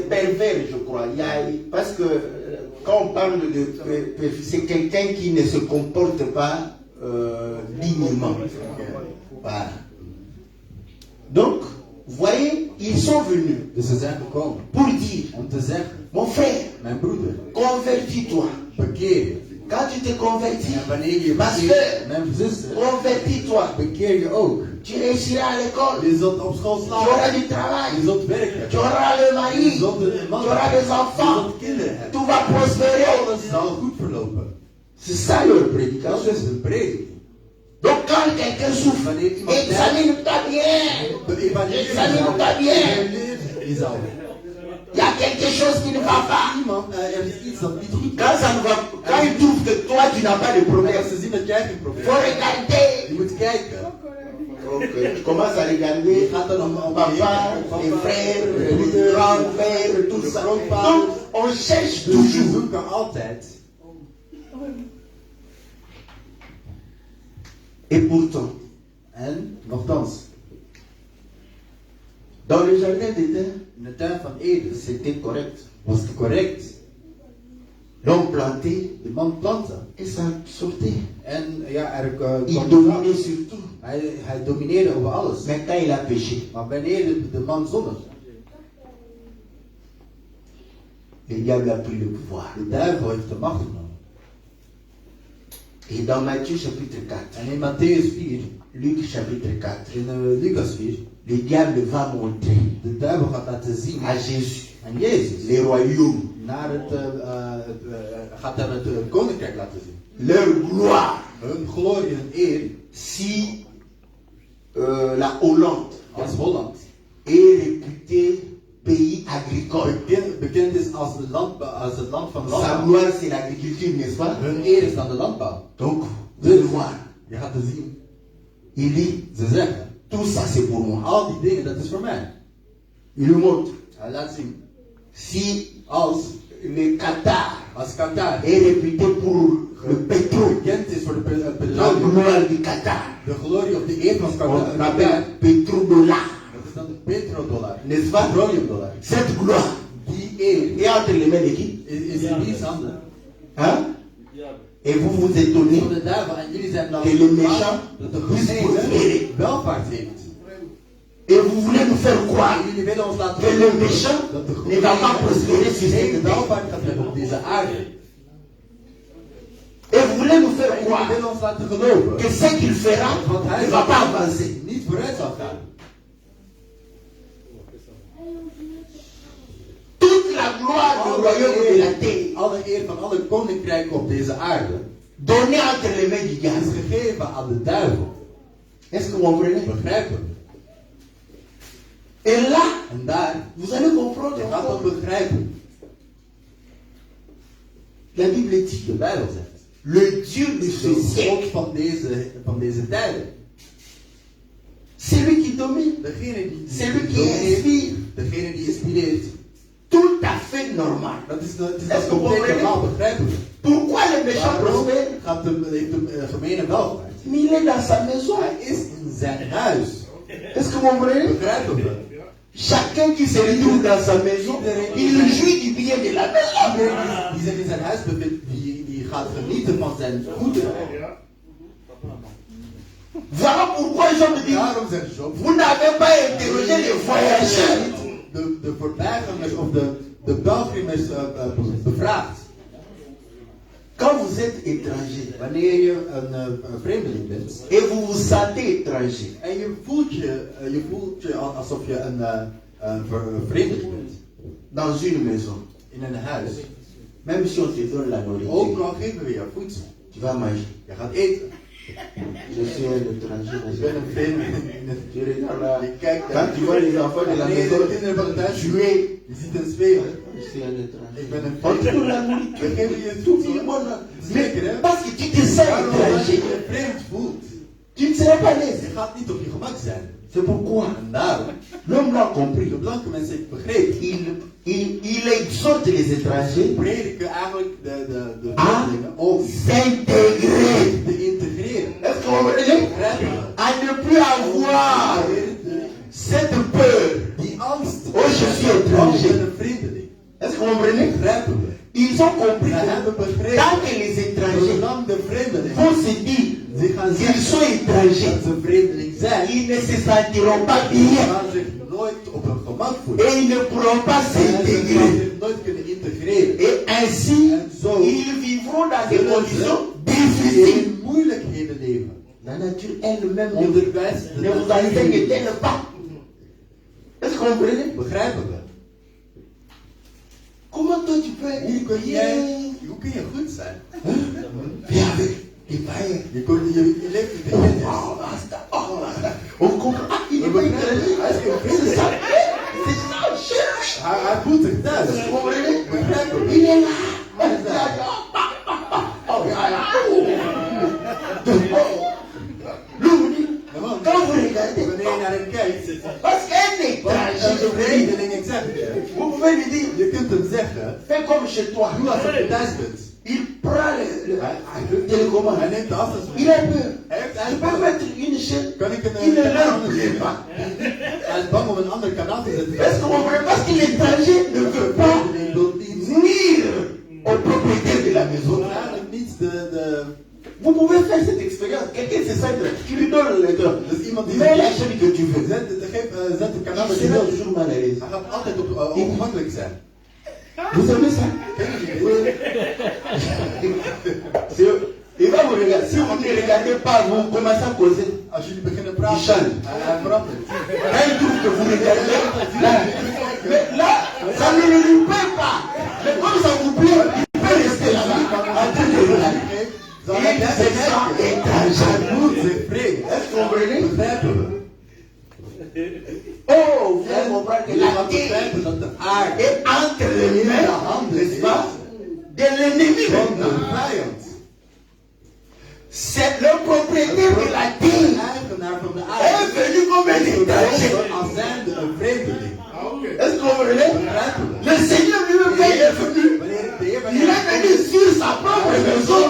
pervers, je crois. Parce que quand on parle de c'est quelqu'un qui ne se comporte pas dignement. Voilà. Donc, vous voyez, ils sont venus Dus ze zijn gekomen pour dire, om te zeggen, mon frère, mijn broeder, convertis-toi. bekeer je. Quand tu te convertis, En wanneer je Ma bekeert, sœur, mijn zuster, convertis-toi. bekeer je ook. Tu réussiras à l'école. Je zult op school Tu auras slagen. du travail. Je zult werken. Tu auras le mari. Je zult een man Tu auras hebben. des enfants. Je zult kinderen hebben. Tout va prospérer. Alles zal goed verlopen. C'est ça leur Dat prédication. is een prediking. Donc quand quelqu'un souffre, Wanneer iemand examine-toi bien. Examine-toi bien. jezelf. Il y a quelque chose qui ne va pas. Iemand, er is iets dat niet goed Quand ça ne va, quand ils trouvent que toi tu n'as pas de is. problème, Als ze zien dat jij geen probleem faut hebt. regarder. Je moet kijken. Donc je commence à regarder Je gaat dan om papa, les frères, les grands-pères, tout ça. Donc on cherche Dus we toujours. zoeken altijd. Et pourtant, En nogthans, dans le jardin d'Éden, in de tuin van Eden c'était correct. was het correct. L'homme plantait De man plantte. et ça sortait. En ja, er Il kwam dominait sur tout. hij domineerde over alles. Mais quand il a péché, Maar wanneer de man zondigde, Le diable a pris le pouvoir. De duivel heeft de macht genomen. Et dans Matthieu chapitre 4, En in Matthäus 4, Luc chapitre 4, in Lucas 4, le diable va montrer de duivel gaat laten zien à Jésus aan Jezus. les royaumes, Naar gaat hem het koninkrijk laten zien. leur gloire. Hun glorie en eer Si la Hollande als Holland est réputée pays agricole, bekend is als het land van sa landbouw. gloire c'est l'agriculture, n'est-ce pas? Hun eer is dan de landbouw. Donc, vous allez voir, Je gaat het zien. il dit, Ze zeggen, tout ça c'est pour moi. al die dingen, dat is voor mij. Il nous montre, Hij laat zien. si Als le Qatar Qatar est réputé pour le pétrole, bekend is voor de la petroleum, gloire du Qatar, de glorie of de eer van on Qatar, l'appelle pétrodollar, dat is dan de petrodollar. n'est-ce pas? Petroleumdollar. Cette gloire Die eer est entre les mains de qui? is in wiens handen? Hein? Et vous vous étonnez Van de duivel. En jullie zijn dan que le méchant dat de puisse gemene prospérer. welvaart heeft. Et vous voulez nous faire croire En jullie willen ons laten que le méchant dat de ne va pas prospérer sur gemene cette terre. welvaart gaat hebben op deze aarde. Et vous voulez nous faire En jullie croire willen ons laten geloven que ce qu'il fera ne va pas avancer. niet vooruit zal gaan. Toute la gloire du royaume de la terre Alle eer van alle koninkrijken op deze aarde donnée entre les mains du is diable. gegeven aan de duivel. Est-ce que vous comprenez? Begrijpen? Et là, En daar, vous allez comprendre. je gaat dan begrijpen. La Bible dit, De Bijbel zegt. le Dieu de ce De siècle, God van deze tijden. c'est lui qui domine, Degene die c'est lui qui inspire. degene die inspireert. Tout à fait normal. Dat is dat Est-ce que vous compleet comprenez? normaal, begrijpen we. Pourquoi le méchant Waarom prospère? heeft de gemene welvaart? Mais il est dans sa maison. Hij is in zijn huis. Est-ce que vous comprenez? Begrijpen we. Chacun qui se retrouve dans sa maison, il jouit du bien de la maison. Iedereen die zich in zijn huis bevindt, die gaat genieten van zijn goederen. Voilà pourquoi Jean me dit, Daarom zegt Job, vous n'avez pas interrogé les voyageurs. de voorbijgangers of de pelgrimers bevraagd. Quand vous êtes étranger Wanneer je een vreemdeling bent et vous vous sentez étranger, en je voelt je alsof je een vreemdeling bent dans une maison, in een huis, même si on te donne la ook nourriture, al geven we je voedsel, tu vas manger. je gaat eten. Je suis un étranger. Ik ben een vreemdeling. Tu regardes là, Je kijkt quand tu vois les enfants de la wanneer je maison de kinderen van het huis jouer, je ziet hen spelen. je suis un étranger. Ik ben een On te donne vreemdeling. la We nourriture. geven je Tout voedsel. le monde. Zeker, hè? Mais parce que tu te sens Waarom? Omdat je étranger, je vreemd voelt. tu ne seras pas à Je l'aise. gaat niet op je gemak zijn. C'est pourquoi En daarom, l'homme l'a compris. de blanke mensen heeft begrepen. Il exhorte les étrangers Prediken eigenlijk de à vreemdelingen om s'intégrer. te integreren. Est-ce que vous comprenez? Begrijpen we? À ne plus avoir cette peur. Die angst. Oh, je suis étranger. Ik ben een vreemdeling. Est-ce que vous comprenez? Begrijpen we? Ils ont compris Wij que hebben begrepen. tant que les étrangers Zolang de vreemdelingen vont se dire zich gaan qu'ils sont zeggen étrangers, dat ze vreemdeling zijn, ils ne se sentiront pas die bien gaan zich nooit op hun gemak voelen. et ils ne pourront pas En ze gaan s'intégrer. zich nooit kunnen integreren. Et ainsi, ils vivront dans des conditions difficiles. In moeilijkheden leven. La nature elle-même ne Onderwijs, ne vous enseigne-t-elle pas? Est-ce que vous comprenez? begrijpen we. Comment toi tu peux Hoe kun je goed zijn? Viens avec les païens. Je leeft in de kennis. Oh, basta, oh, basta. On comprend. Ah, il We est pas begrijpen, étranger. hij is geen C'est vreemdeling. ça. C'est ça, chérie. Hij voelt zich thuis. Vous comprenez? Begrijpen we. Il est là. Hij is daar. Oh, ja, ja. Oh. Louis, Gewoon, quand vous regardez, wanneer je naar hem kijkt, parce qu'un wat étranger, een vreemdeling, ik zeg het je. vous pouvez lui dire, Je kunt hem zeggen, fais comme chez toi. doe alsof je thuis bent. Il prend le télécommande. Hij neemt de afstandsbediening. Il a peur. Hij heeft Je peux eigenlijk mettre une chaîne. kan ik Il ne een leur anders plaît doen? pas. Hij is bang om een ander kanaal te zetten. Est-ce que vous comprenez? Parce que l'étranger ne veut pas Vreemdeling wil niet nuire au propriétaire de la maison. eigenlijk niet de Vous pouvez faire cette expérience. Quelqu'un se sent, tu lui donnes le temps. dus iemand die Mets la chaîne que tu veux. zet het kanaal dat Il je sera wil. toujours mal à l'aise. Hij gaat altijd ongemakkelijk zijn. Vous aimez ça? Oui. Il va vous regarder. Si vous ne regardez pas, vous commencez à causer. Als jullie beginnen Il praten, change. hij verandert. Quand il trouve que vous regardez, là, ça ne le lui plaît pas. Mais comme ça vous plaît, il peut rester là-bas en train de regarder. Il se sent étranger. C'est vrai. Est-ce que vous comprenez? Begrijpen we? Oh, vous allez comprendre que Je la mag terre begrijpen dat de aarde est entre les mains, n'est-ce pas, de l'ennemi van de maintenant. vijand. C'est le propriétaire de la De terre eigenaar van de est aarde venu comme un étranger. als zijnde een vreemdeling. Est-ce que vous comprenez? Begrijpen we? Le Seigneur lui-même, quand il est venu, Wanneer de Heer il est venu sur sa propre maison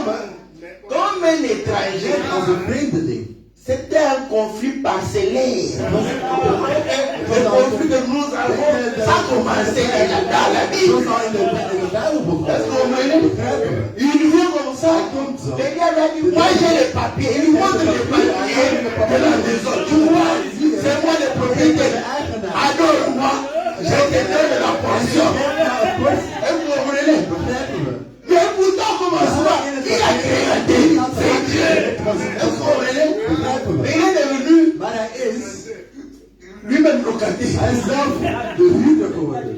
comme un étranger. als een vreemdeling. C'était un conflit parcellaire. Le conflit que nous avons, ça a commencé dans la Bible. Zoals al in de Bijbel begon. Est-ce que vous comprenez? Begrijpen we? Il vient comme ça. Le gars lui a dit, moi j'ai les papiers. Il lui montre les papiers de la maison. Tu vois, c'est moi le propriétaire. Adore-moi. Je te donne la portion. Est-ce que vous comprenez? Begrijpen we? Mais pourtant, comment ça? Il a créé la terre. C'est Dieu. Est-ce que vous comprenez? Mais il est devenu Maar hij is lui-même locataire. Hij is zelf de huurder geworden.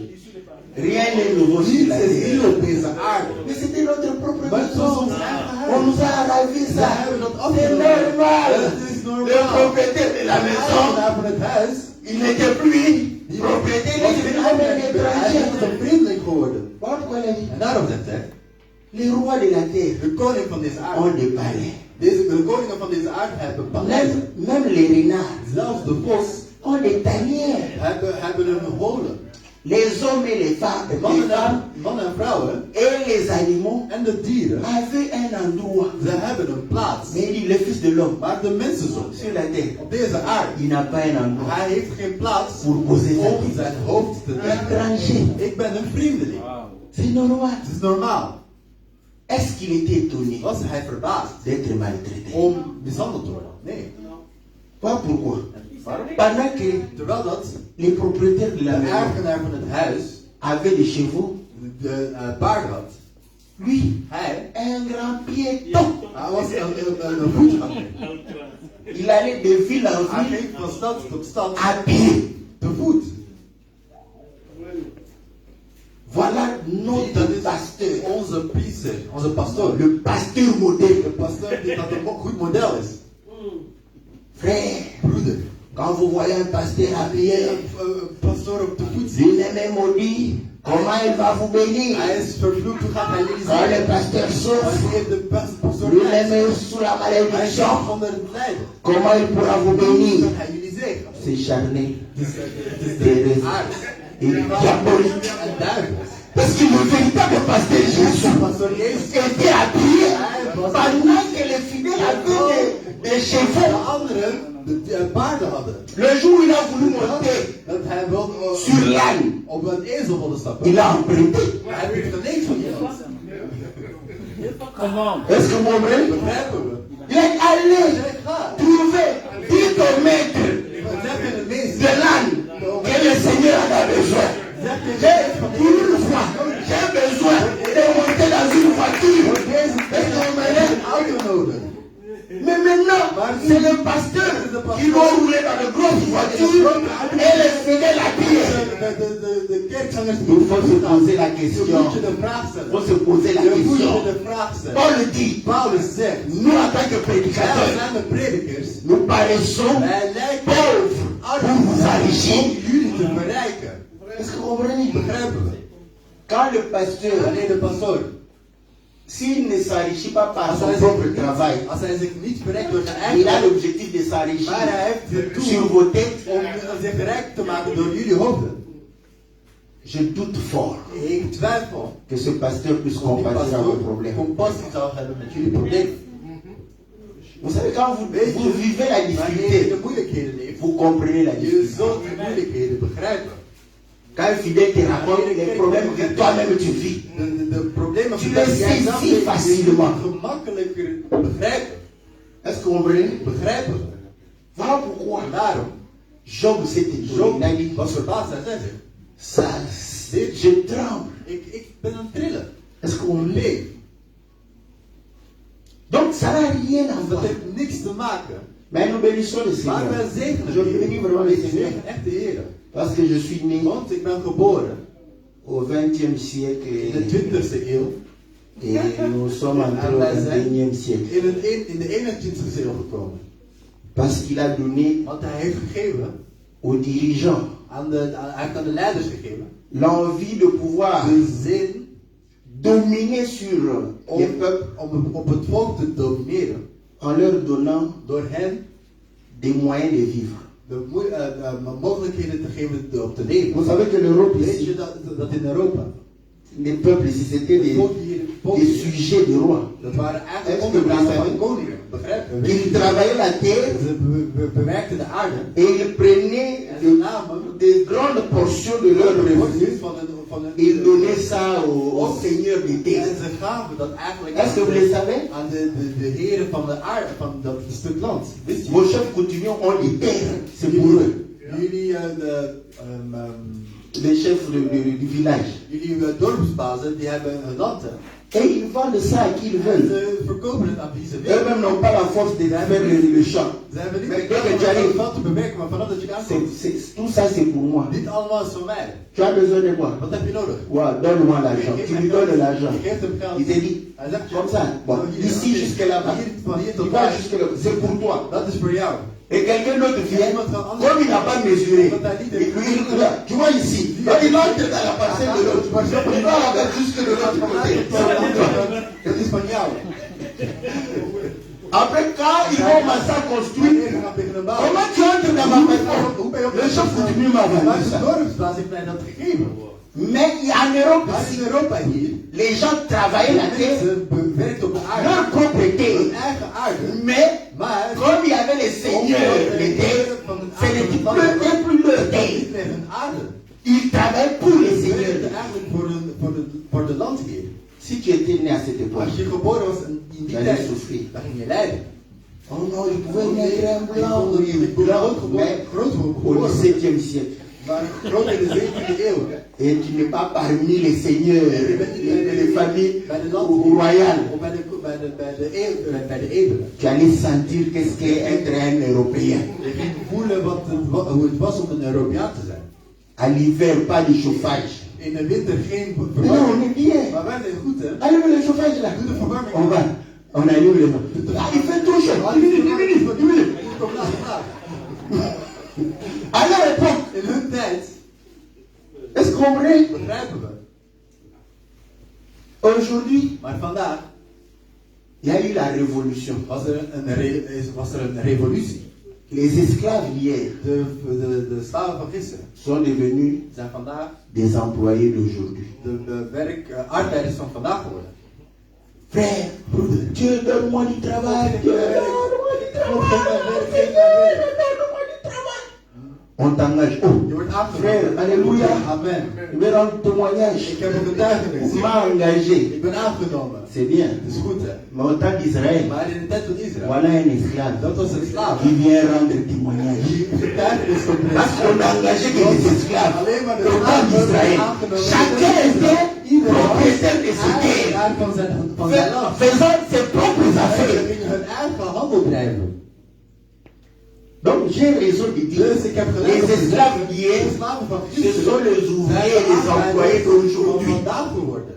Rien n'est nouveau sur Niets la is terre. nieuw op deze aarde. Mais c'était notre propre Maar het was maison. ons eigen On huis. nous a ravi We ça. hebben dat C'est afgenomen. normal. Het is Le normaal. propriétaire de la De maison, eigenaar van het huis, il n'était plus propriétaire, il est devenu un hij is étranger. een vreemdeling geworden. Voilà pourquoi il a dit, En daarom zegt hij, les rois de la terre de koning van deze ont aarde. des palais. De koningen van deze aarde hebben paleizen. Même les renards Zelfs de vos ont des tanières. hebben een holen. Les hommes et les femmes Mannen en vrouwen et les animaux en de dieren, avaient un endroit. ze hebben een plaats. Mais il dit, le fils de l'homme, Maar de mensenzoon sur la terre, op deze aarde, il n'a pas un endroit hij heeft geen plaats pour poser sa om vie. zijn hoofd te leggen. Étranger. Ik ben een vreemdeling. C'est normal. Het is normaal. Est-ce qu'il était étonné Was hij verbaasd d'être maltraité? om mishandeld te worden? Nee. Pas pourquoi. Waarom? Pendant que Terwijl dat les propriétaires de de la maison eigenaar van het huis avaient des chevaux, de paarden had, lui, hij un grand piéton. was een voetganger. Il allait de ville en Hij ville ging van stad tot stad à pied. te voet. Voilà Dat notre is pasteur. onze priester, onze pastoor. Le pasteur modèle. De pastoor die dat een goed model is. Frère, Broeder. quand vous voyez un pasteur habillé, Een pastoor op de voet zien. il est même maudit. Comment il va vous bénir? Hij is vervloekt, hoe gaat hij jullie Quand le zeggen? pasteur souffre, Wanneer de pastoor lui lijdt, même sous la hij staat malédiction, onder het lijden. comment il pourra vous Hoe bénir? gaat hij jullie zeggen? C'est charnel, Het c'est is aardig et diabolique. en duivels. Parce que le véritable pasteur Jésus Pastoor Jezus était habillé pendant que les fidèles avaient des de chevaux. anderen de paarden hadden. Le jour où il a voulu monter Dat hij wel sur l'âne, op een ezel wilde stappen. il a emprunté. Hij heeft geneemd van iemand. Est-ce que vous comprenez? Begrijpen we? Il est allé Hij gaat. trouver 10 maîtres Zeg je het meest? de l'âne que le Seigneur en a besoin. Pour une fois, j'ai besoin de monter dans une voiture. Est-ce que vous comprenez? Een auto nodig. Mais maintenant, c'est le pasteur qui doit rouler dans de grosses voitures et les fidèles habillés. De kerkgangers Il faut se poser la Je question. moet je de vraag Il stellen. faut se poser la Je moet question. je de vraag stellen. Paul dit, Paulus zegt, nous en tant que wij prédicateurs, zijn de predikers. nous paraissons Wij lijken pauvres pour vous om enrichir. jullie te bereiken. Est-ce que vous comprenez? Begrijpen we? Quand le pasteur, Wanneer de pastoor, s'il ne s'enrichit pas par als son hij propre zich travail, niet- als hij zich niet bereikt door zijn il a eigen l'objectif de s'enrichir maar hij heeft het sur doel vos têtes. om zich rijk te maken door jullie hoofden. Je doute fort Ik twijfel que ce pasteur puisse of die compatir à vos pastoor problèmes. compassie zou hebben met jullie probleem. Vous savez, quand vous vivez la Wanneer je de difficulté, moeilijkheden leeft, vous comprenez la je difficulté. zult die moeilijkheden begrijpen. Quand un fidèle te raconte les problèmes que toi-même tu vis, De problemen Tu die les jij zelf saisis leeft, facilement. die je gemakkelijker begrijpen. est-ce que vous comprenez? Begrijpen. Voilà pourquoi Daarom, Job s'est étonné. Job Il a dit, was verbaasd. Hij zei zich, ça, Je tremble. Ik ben aan het trillen. Est-ce qu'on l'est? Nee, Donc ça n'a rien à dat voir. heeft niks te maken. Mais nous bénissons le Maar Seigneur. wij zegenen Je de Heer. bénis vraiment le Ik Seigneur. zegen echt de Heer. Parce que je suis né Want ik ben geboren au XXe in siècle de 20e eeuw. et nous sommes entrés au XXIe siècle. In de 21e eeuw gekomen. Parce qu'il a donné Want hij heeft gegeven, aux dirigeants hij heeft aan de leiders gegeven, l'envie de pouvoir de zin dominer sur les peuples om op het volk te domineren. en leur donnant Door hen des moyens de vivre. de mogelijkheden te geven om te leven. Vous savez que l'Europe Weet je ici, dat in Europa, les peuples ici, c'était het volk hier, des sujets de rois. dat waren eigenlijk Est-ce que onderdanen vous van savez? koningen. Begrijp je? Ils travaillaient la terre Ze bewerkten de aarde et ils prenaient en ze namen de grandes portions de leurs revenus. porties van hun Ils donnaient ça aux seigneurs des en terres. ze gaven dat eigenlijk Est-ce que vous le savez? aan de heren van de aarde, van dat stuk land. Wist je? Vos chefs coutumiers ont des terres, c'est pour eux. Jullie, Les chefs du village. jullie dorpsbazen, die hebben hun land. Hè. Et ils vendent ça à qui ils En veulent. ze verkopen het aan wie ze willen. Eux-mêmes n'ont pas la force de faire le champ. Ze hebben niet Maar de dès que tu kracht om arrives, het veld te bewerken, maar vanaf dat je aankomt. Tout ça c'est pour moi. Dit allemaal is voor mij. Tu as besoin de quoi? Wat heb je nodig? Ouais, donne-moi l'argent. Tu lui donnes l'argent. Je geeft hem geld. Il te dit, Hij zegt je, comme ça, bon, hier, d'ici oké. jusque là-bas. Van hier Tu tot vas daar. jusque là, c'est pour toi. Dat is voor jou. Et quelqu'un d'autre vient, comme il n'a pas mesuré, il lui dit, tu vois ici, il entre dans la parcelle de l'autre. Il va la mettre jusque de l'autre côté. C'est pour toi. Dat is van jou. Après, quand ils vont commencer à construire, Wanneer je gaat beginnen bouwen. comment tu entres dans ma maison? Hoe ben je op Le chef coutumier m'a Maar vendu de ça. dorpsbaas heeft mij dat gegeven. Mais en Europe, Maar in Europa hier, les gens travaillaient la terre, mensen bewerkt op de leur aarde. propriété. Hun eigen aarde. Mais, Maar comme il y avait les seigneurs, les terres, ce n'était plus leur niet terre. meer hun aarde. Ils travaillent pour les Ze seigneurs. werkten eigenlijk voor de landheer. Si tu étais né à cette époque, Als je geboren was in die tu allais tijd, souffrir. dan ging je lijden. Oh non, il pouvait naître un blanc, mais Groot au geboren. XVIIe siècle. Maar groot in de 17e eeuw. Et tu n'es pas parmi les seigneurs, les familles Bij de land royales. of bij de edelen. Tu allais sentir qu'est-ce qu'est être un Européen. Je ging voelen hoe het was om een Europeaan te zijn. À l'hiver, pas de chauffage. In de winter geen Mais non, on verwarming. est bien. Maar wij zijn goed, hè? Allume le chauffage là. On va. On allume le vent. Ah, il fait trop chaud. Diminue. Kom na, vandaag. À leur époque, In hun tijd, est-ce qu'on comprenez? begrijpen we. Aujourd'hui, Maar vandaag il y a eu la révolution. was er een revolutie. Les esclaves d'hier De slaven van gisteren sont devenus zijn vandaag des employés d'aujourd'hui. de arbeiders van vandaag geworden. Frère, Dieu donne-moi du travail. Dieu donne-moi du travail. Donne-moi du travail. On t'engage. Oh, Je wordt frère, aangenomen. alléluia. Amen. Je vais rendre témoignage. Ik heb een getuigenis. On m'a engagé. Ik ben aangenomen. C'est bien. Het is goed, hè? Mais au temps d'Israël, Maar in de tijd van Israël, voilà un esclave dat was een slaaf. qui vient rendre témoignage. Die getuigenis van de Parce qu'on a engagé que des esclaves. Alleen maar de Au temps d'Israël, chacun était propriétaire de ses terres, eigenaar van zijn land. faisant ses propres Ze affaires. gingen hun eigen handel drijven. Donc j'ai raison de dire, Dus ik heb gelijk. les esclaves De d'hier, slaven van ce gisteren sont les ouvriers et les employés van d'aujourd'hui. vandaag geworden.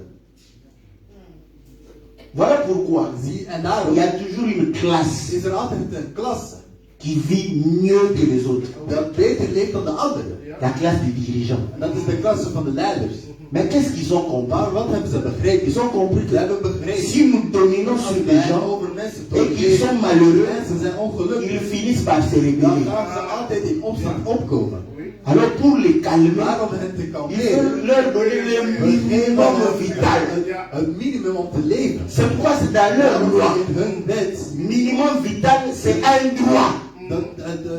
Voilà pourquoi Zie, en il daarom y a toujours une classe is er altijd een klasse qui vit mieux que les autres. dat beter leeft dan de anderen. La classe des dirigeants. En dat is de klasse van de leiders. Mais qu'est-ce qu'ils ont compris? Maar wat hebben ze begrepen? Ils ont compris Ze hebben begrepen. que si nous dominons Als sur des wij gens over mensen et qu'ils domineren, sont malheureux, mensen zijn ils ongelukkig, finissent par se dan rébeller. gaan ze altijd in opstand opkomen. Alors pour les calmer, Maar om hen te il faut kalmeren, leur donner le minimum vital. het minimum om te leven. C'est pourquoi c'est dans leur loi. In hun wet Minimum vital, c'est un droit.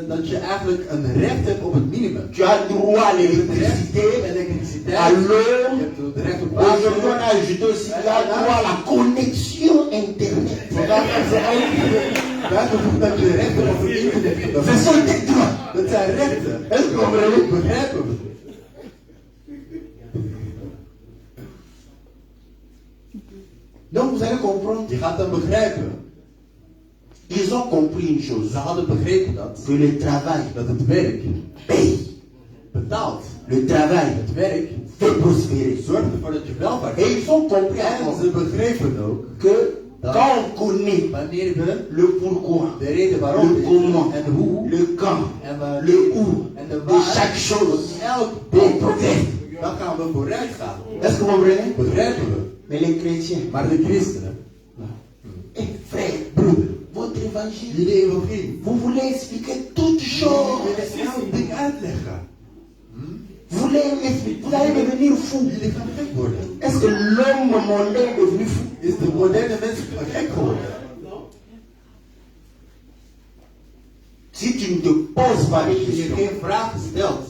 dat je eigenlijk een recht hebt op het minimum. Tu as droit à Je hebt recht op l'électricité, elektriciteit, à je l'eau. hebt het recht op Aujourd'hui, on water. a ajouté aussi là droit à la connexion Internet. Vandaag hebben ze ook bijgevoegd dat je recht hebt op het internet. Ce sont des droits. Dat zijn rechten. Est-ce que vous comprenez? Begrijpen we? vous allez comprendre. Je gaat dan begrijpen. Ils ont compris une chose. Ze hadden begrepen dat Que le travail het werk paye. betaalt. Le travail Het werk fait prospérer. zorgt ervoor dat je welvaart Et hebt. ils ont compris En encore ze begrepen ook que quand on connaît wanneer we le pourquoi, de reden waarom le comment, en de hoe le quand, en we le où en de de waar chaque chose, elk on ding, progresse. dan gaan we vooruit gaan. Est-ce que vous comprenez? Begrijpen we. Mais les chrétiens, Maar de christenen, frère, broeder, votre évangile, jullie evangelie, vous voulez expliquer toutes choses. willen elk ding uitleggen. Vous allez devenir fou. Jullie gaan gek worden. Est-ce que l'homme mondain est devenu fou? Is de moderne mens gek geworden? Si tu ne te poses pas des Als je questions, geen vragen stelt,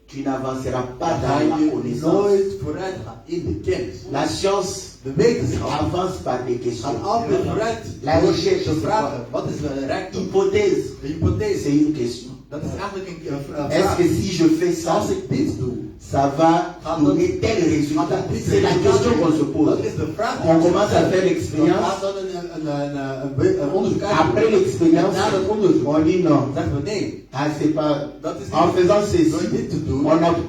tu n'avanceras pas dan dans ga la je connaissance. nooit vooruit gaan in de kennis. La science De wetenschap avance par des questions. gaat altijd vooruit. La recherche, De c'est vragen, quoi? wat is rijkdom? Hypothèse, De hypothese, c'est une question. dat is eigenlijk een Est-ce vraag. que si je fais ça, Als ik dit doe, ça va donner tel résultat? C'est la question qu'on se pose. dat is de vraag. On commence à faire Dan l'expérience. gaat dan een onderzoek uit. Après l'expérience, Na dat onderzoek on dit non. zeggen we nee. Ah, c'est pas. Dat is En faisant door ceci, dit te doen.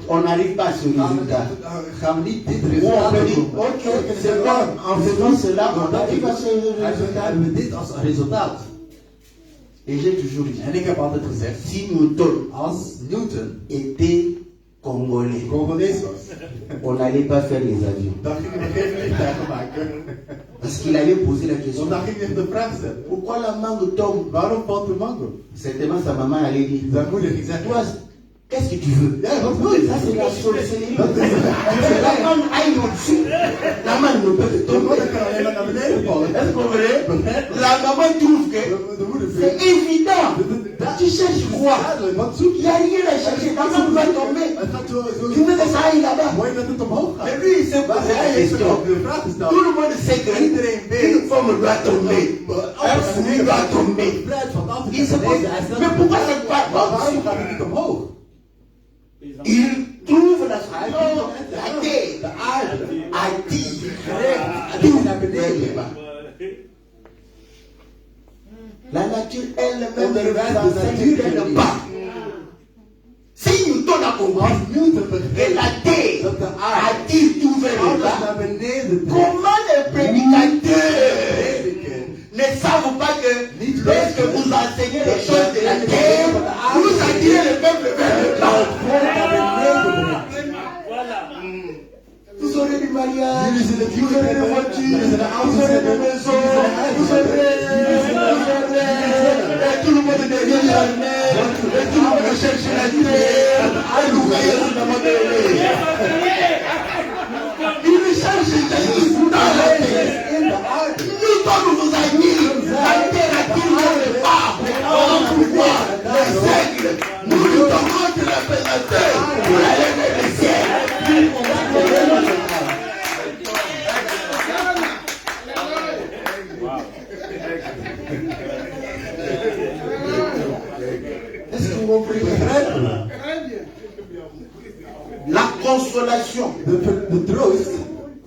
on n'arrive pas à ce résultat. Gaan we niet dit Ou on resultaat peut dire, doen. ok, c'est bon, en faisant cela, on arrive à ce résultat. Hebben we dit als resultaat. Et j'ai toujours dit, En ik heb altijd gezegd, si Newton als Newton était congolais, Congolees was, on n'allait pas faire les avions. dan gingen we geen vliegtuigen maken. Parce qu'il allait poser la question, Want dan ging hij de vraag stellen, pourquoi la mangue tombe? waarom valt de mango? Certainement sa maman allait dire, Zijn moeder ging zeggen, toi, qu'est-ce que tu veux? ja, wat wil je? Ça c'est la sorcellerie. La mangue aille au-dessus. La mangue ne peut De tomber. moeder kan alleen maar naar beneden vallen. Est-ce que vous comprenez? Begrijp je? La maman trouve que De moeder c'est vindt, évident. Tu cherches quoi? duidelijk, wat zoek Il je? n'y a rien à chercher. La mangue va tomber. Het gaat zo, Tu veux que ça aille là-bas? mooi dat het omhoog gaat. Mais lui, il s'est Maar posé la hij heeft question. ook de vraag gesteld. Tout le monde sait que Iedereen weet, une pomme doit tomber. Un fruit doit tomber. het fruit valt altijd Il se naar pose, beneden. Hij stelt mais de pourquoi vraag, c'est pas maar waarom possible? gaat het niet omhoog? Il trouve la Hij solution. vindt La de terre aarde attire Tout naar tout vers beneden. le bas. La nature elle-même Onderwijs nous de enseigne natuur qu'elle pas. Si Newton a compris Als Newton que begreep la terre dat de aarde attire tout vers le alles bas, naar beneden trekt, comment les prédicateurs prediken, ne savent pas que lorsque vous enseignez les choses de la terre, vous attirez le peuple vers le bas. Vous aurez du mariage, vous aurez des voitures, vous aurez des maisons, vous aurez et tout le monde devient charnel, et tout le monde cherche la terre, et nous voyons le monde. Il cherche Jésus dans la terre. Nous sommes vous amis, la terre attire vers le bas. Voilà pourquoi les aigles, nous luttons contre la pénateur pour aller vers le ciel. Est-ce que vous comprenez? La consolation. de troost,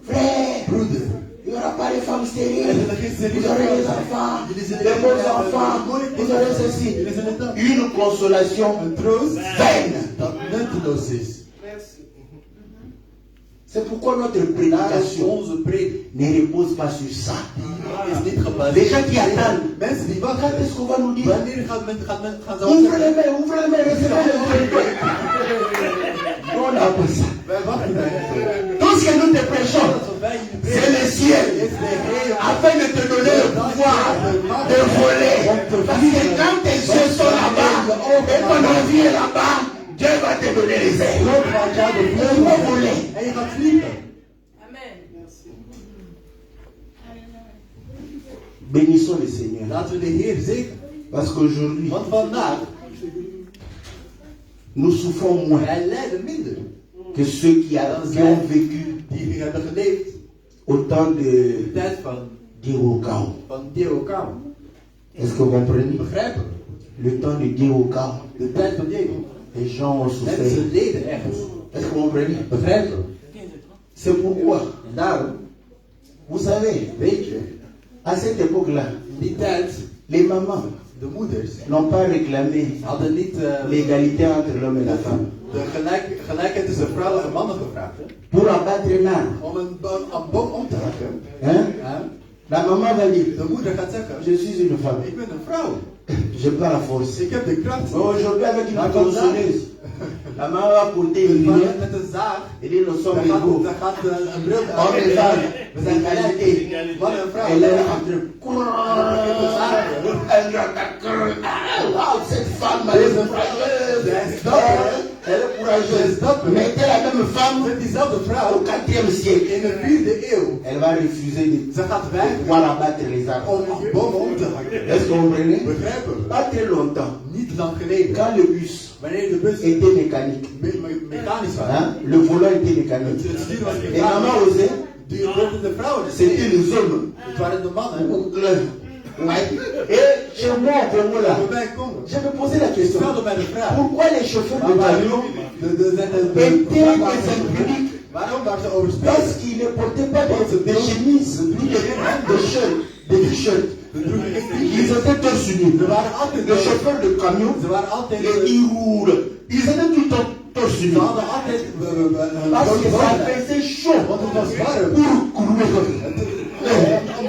Frère, broeder. il n'y aura pas de femmes stériles. Er zijn geen steriele Vous aurez des vrouwen. enfants, Jullie zullen des bons hebben enfants. mooie Vous aurez ceci. Jullie zullen dat. Une consolation Een troost vaine. dat nutteloos is. C'est pourquoi notre Daar is prédication onze preek ne repose pas sur ça. is niet gebaseerd. Les gens qui attendent. Mensen die Quand wachten. est-ce qu'on va nous dire? Wanneer gaan ze Ouvrez les mains, recevez le pain. On a pas ça. Wij wachten daar. Tout ce que nous te prêchons, Als wij jullie c'est preken, le ciel. is de Heer. Afin de te donner le pouvoir de voler. Parce que quand tes yeux sont là-bas et ton envie est là-bas, Dieu va te donner les ailes. On va voler. En je gaat vliegen. Bénissons le Seigneur. Laten we de Heer zegenen. Parce qu'aujourd'hui, Want vandaag, nous souffrons moins wij lijden minder. que ceux qui ont vécu Die hebben geleefd au temps in de de tijd d'Irokao. van Jeroboam. Est-ce que vous comprenez? Begrijpen? Le temps de Jeroboam. De tijd van Jeroboam. Les gens ont souffert. Mensen leden echt. Est-ce que vous comprenez? Begrijpen? C'est pourquoi, En daarom, vous savez, weet je, À cette époque-là, In die tijd, les mamans de moeders n'ont pas réclamé hadden niet l'égalité entre l'homme et la femme. de gelijkheid tussen vrouwen en mannen gevraagd. Hè? Pour abattre un arbre, Om een boom om te hakken. hein, Hè? la maman va dire, De moeder gaat zeggen, je suis une femme, ik ben een vrouw. je n'ai pas la force. Ik heb de kracht. Mais aujourd'hui, avec une Maar tronçonneuse, la maman va porter une vandaag lumière met een zaag, et dire nous sommes daar égaux. gaat een bril Homme et femme, We zijn gelijk. Man en vrouw. elle est entre elle wow, cette femme elle est courageuse. Elle est courageuse. Mais était la même femme Met diezelfde au vrouw 4e siècle. in de 4e eeuw. Elle va refuser de Ze gaat weigeren pouvoir abattre les arbres. om bomen om te hakken. Est-ce que vous comprenez? Begrijpen we? Pas très longtemps, Niet lang geleden. quand le bus Wanneer de bus était mécanique, mechanisch was. hein, le volant était mécanique. Het stuur was Les mamans mechanisch. osaient, Die wilden de vrouwen. c'était les hommes. Het waren de mannen. Ouais. Et chez moi au Congo là, Bij mij komen. je me posais la Ik question, stelde mij de vraag. pourquoi les chauffeurs de Maar camion waarom étaient des impudiques? Waarom waren ze overspeeld? Parce qu'ils ne portaient pas des chemises, ni des shirts, des t-shirts. Ils étaient torse nu. Ze waren altijd Les chauffeurs de camion, Ze waren altijd ils roulent. Ils étaient tout le temps torse nu. Ze hadden altijd Parce que ça faisait chaud Want het was warm. pour courir. Om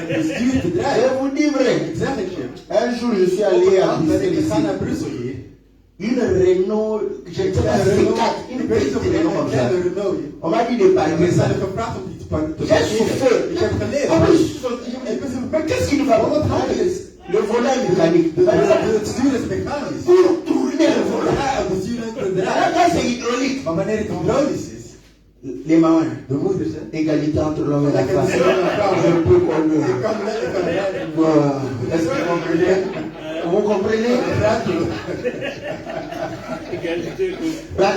de stuur te Je draaien. vous dis vrai, Ik zeg het je. un jour je suis allé à Ben Bruxelles ik ici. gegaan naar Brussel hier. Une Renault, je ne sais pas si c'est 4, une petite Renault comme ça. Renault. On m'a dit de parler We ça. zijn gevraagd om die te pakken. J'ai souffert. Ik heb geleerd. Mais qu'est-ce qui ne va pas? Le volant est mécanique. Het stuur is mechanisch. Pour tourner le volant. Ja, het stuur is te Là, draaien. quand c'est hydraulique. Maar wanneer het hydraulisch is, Les mamans, de moeders, hè. égalité entre l'homme et la femme. Égalité entre l'homme et la femme. Je peux connaître. Ik kan rijden. Bon, est-ce que vous comprenez? Vous comprenez? Là,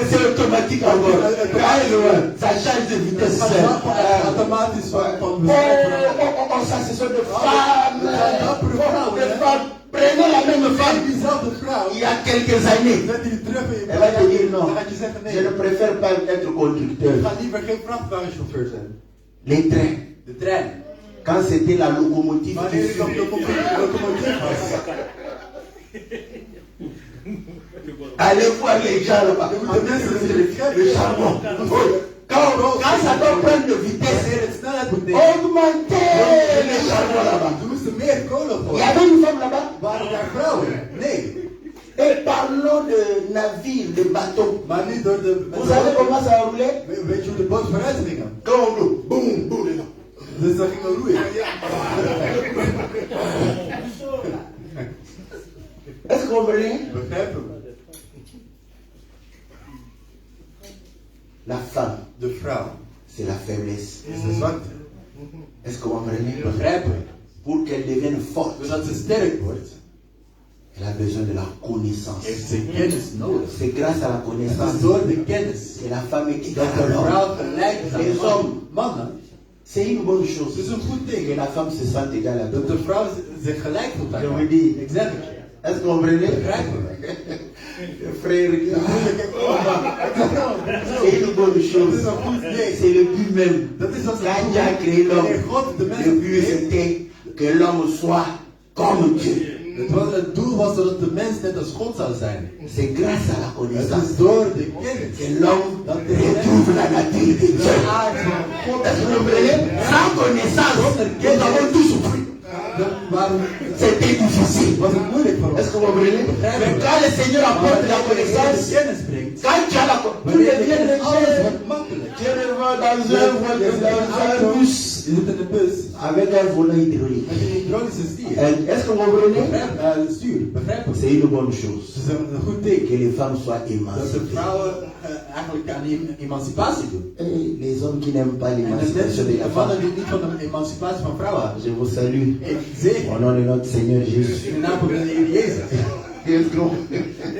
c'est automatique encore. Ça change de vitesse. Automatisch van On s'assure de femmes. De femmes. Prenez la même femme diezelfde vrouw. il y a quelques années. Zet die terug in je Elle va te dire non. Dan gaat je zeggen Je ne nee. préfère pas être conducteur. Ik ga liever geen vrachtwagenchauffeur zijn. Les trains. De trein. Quand c'était la locomotive qui Wanneer ik op fut. de locomotief was. Allez voir les gens là-bas. De mensen Le charbon. Quand ça doit prendre de vitesse, Wanneer het snelheid moet nemen. augmenter le charbon là-bas. Ze moesten meer kolen Il y gooien. avait une femme là-bas. Waren daar vrouwen? Nee. Et parlons de navires, de bateaux. Maar niet door de... Vous savez comment ça roulait? Weet je hoe de boot vooruit ging? Quand on roule, boum, boum. Dus dat ging roeien. Est-ce que vous comprenez? Begrijpen we? La femme, De vrouw c'est la faiblesse. is de zwakte. Est-ce que vous comprenez? Begrijpen we? Pour qu'elle devienne forte, Doordat ze sterk wordt, elle a besoin de la connaissance. heeft ze kennis nodig. C'est grâce à la Het connaissance is door de kennis que la femme est dat de l'homme. vrouw gelijk is aan Les de man. hommes. Mannen, C'est une bonne het chose is een goed que ding la femme se sente égale à dat toi. de vrouw zich gelijk voelt aan Je man. vous dis. Ik zeg het je. Est-ce que vous comprenez? Begrijpen we? Frère, c'est une bonne Dat is chose. een goed ding. C'est le but même. Dat is wat ze Quand Dieu a créé l'homme, Wanneer God de mens le but creëert, c'était que l'homme soit comme Dieu. het doel was dat de mens net als God zou zijn. C'est grâce à la Het connaissance is door de kennis que l'homme retrouve la nature de Dieu. Est-ce que vous comprenez? Sans connaissance, nous avons tout souffert. Waarom C'était difficile. was het moeilijk voor ons? Est-ce que vous comprenez? Mais quand le Seigneur apporte la connaissance, de kennis brengt, quand tu as la connaissance, tout wanneer de devient kennis alles léger. wordt makkelijk. Tu le vois dans un bus Je zit in de bus avec un volant hydraulique. met een hydraulische stier. Est-ce que vous comprenez? Stuur, begrijp je? C'est une bonne chose Het is een goed teken que les femmes soient dat de émancipées. vrouwen eigenlijk aan emancipatie doen. Et les hommes qui n'aiment pas En de l'émancipation de la mannen femme, die niet van de emancipatie van vrouwen houden. je vous salue Ik zeg au nom de notre Seigneur Jésus. in de naam van de Heer Jezus. Est-ce que vous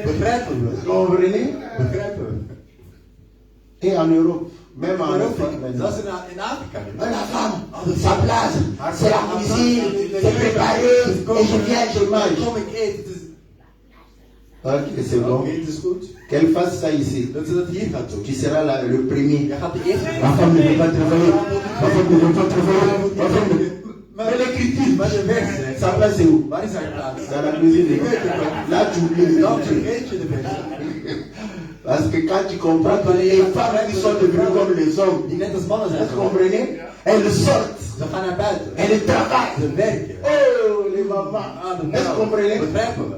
Begrijpen we? comprenez? Begrijpen we? Et en Europe, même en Europa, Afrique maintenant. zelfs in Afrika. Mais la femme, sa place, c'est la cuisine, c'est préparé, et je viens, je mange. Kom ik eten, het is... Ok, c'est bon. Oké, het is goed. Qu'elle fasse ça ici. Dat ze dat hier gaat doen. Tu seras le premier. Jij gaat de eerste... Ma femme ne peut pas travailler. Ma femme ne peut pas travailler. Ma femme ne... Mais l'écriture, Maar de weg, sa place c'est où? waar is haar plaats? Dans la cuisine. Là, tu oublies. Dan vergeet je de weg. Parce que quand tu comprends que les femmes qui sont devenues comme les hommes, Die net als mannen zijn vous geworden. comprenez? Elles sortent, Ze gaan naar buiten. elles travaillent. Ze werken. Oh, les mamans. Ah, de Est-ce que vous comprenez? Begrijpen we?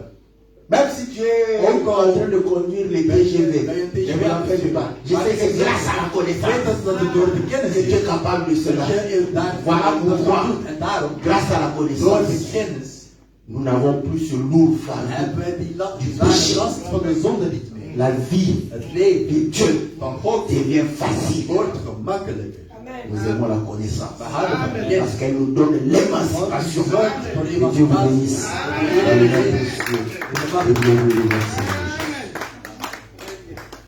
Même si tu es en train de conduire les TGV, je ne m'en fais pas. Je sais que grâce à la Weet connaissance dat het door de kennis que tu es is. capable de cela. Dat je daar Voilà pourquoi, en daarom, grâce à la door connaissance, de kennis, nous n'avons plus ce lourd fardeau. hebben we die zware last van de zonde niet meer. La vie Het leven de Dieu van God devient facile. wordt gemakkelijker. Nous aimons la connaissance. We houden van Parce kennis. qu'elle nous donne l'émancipation. Zorgt voor Que Dieu vous bénisse. emancipatie. Dans le nom de Jésus. Et Dieu vous remercie.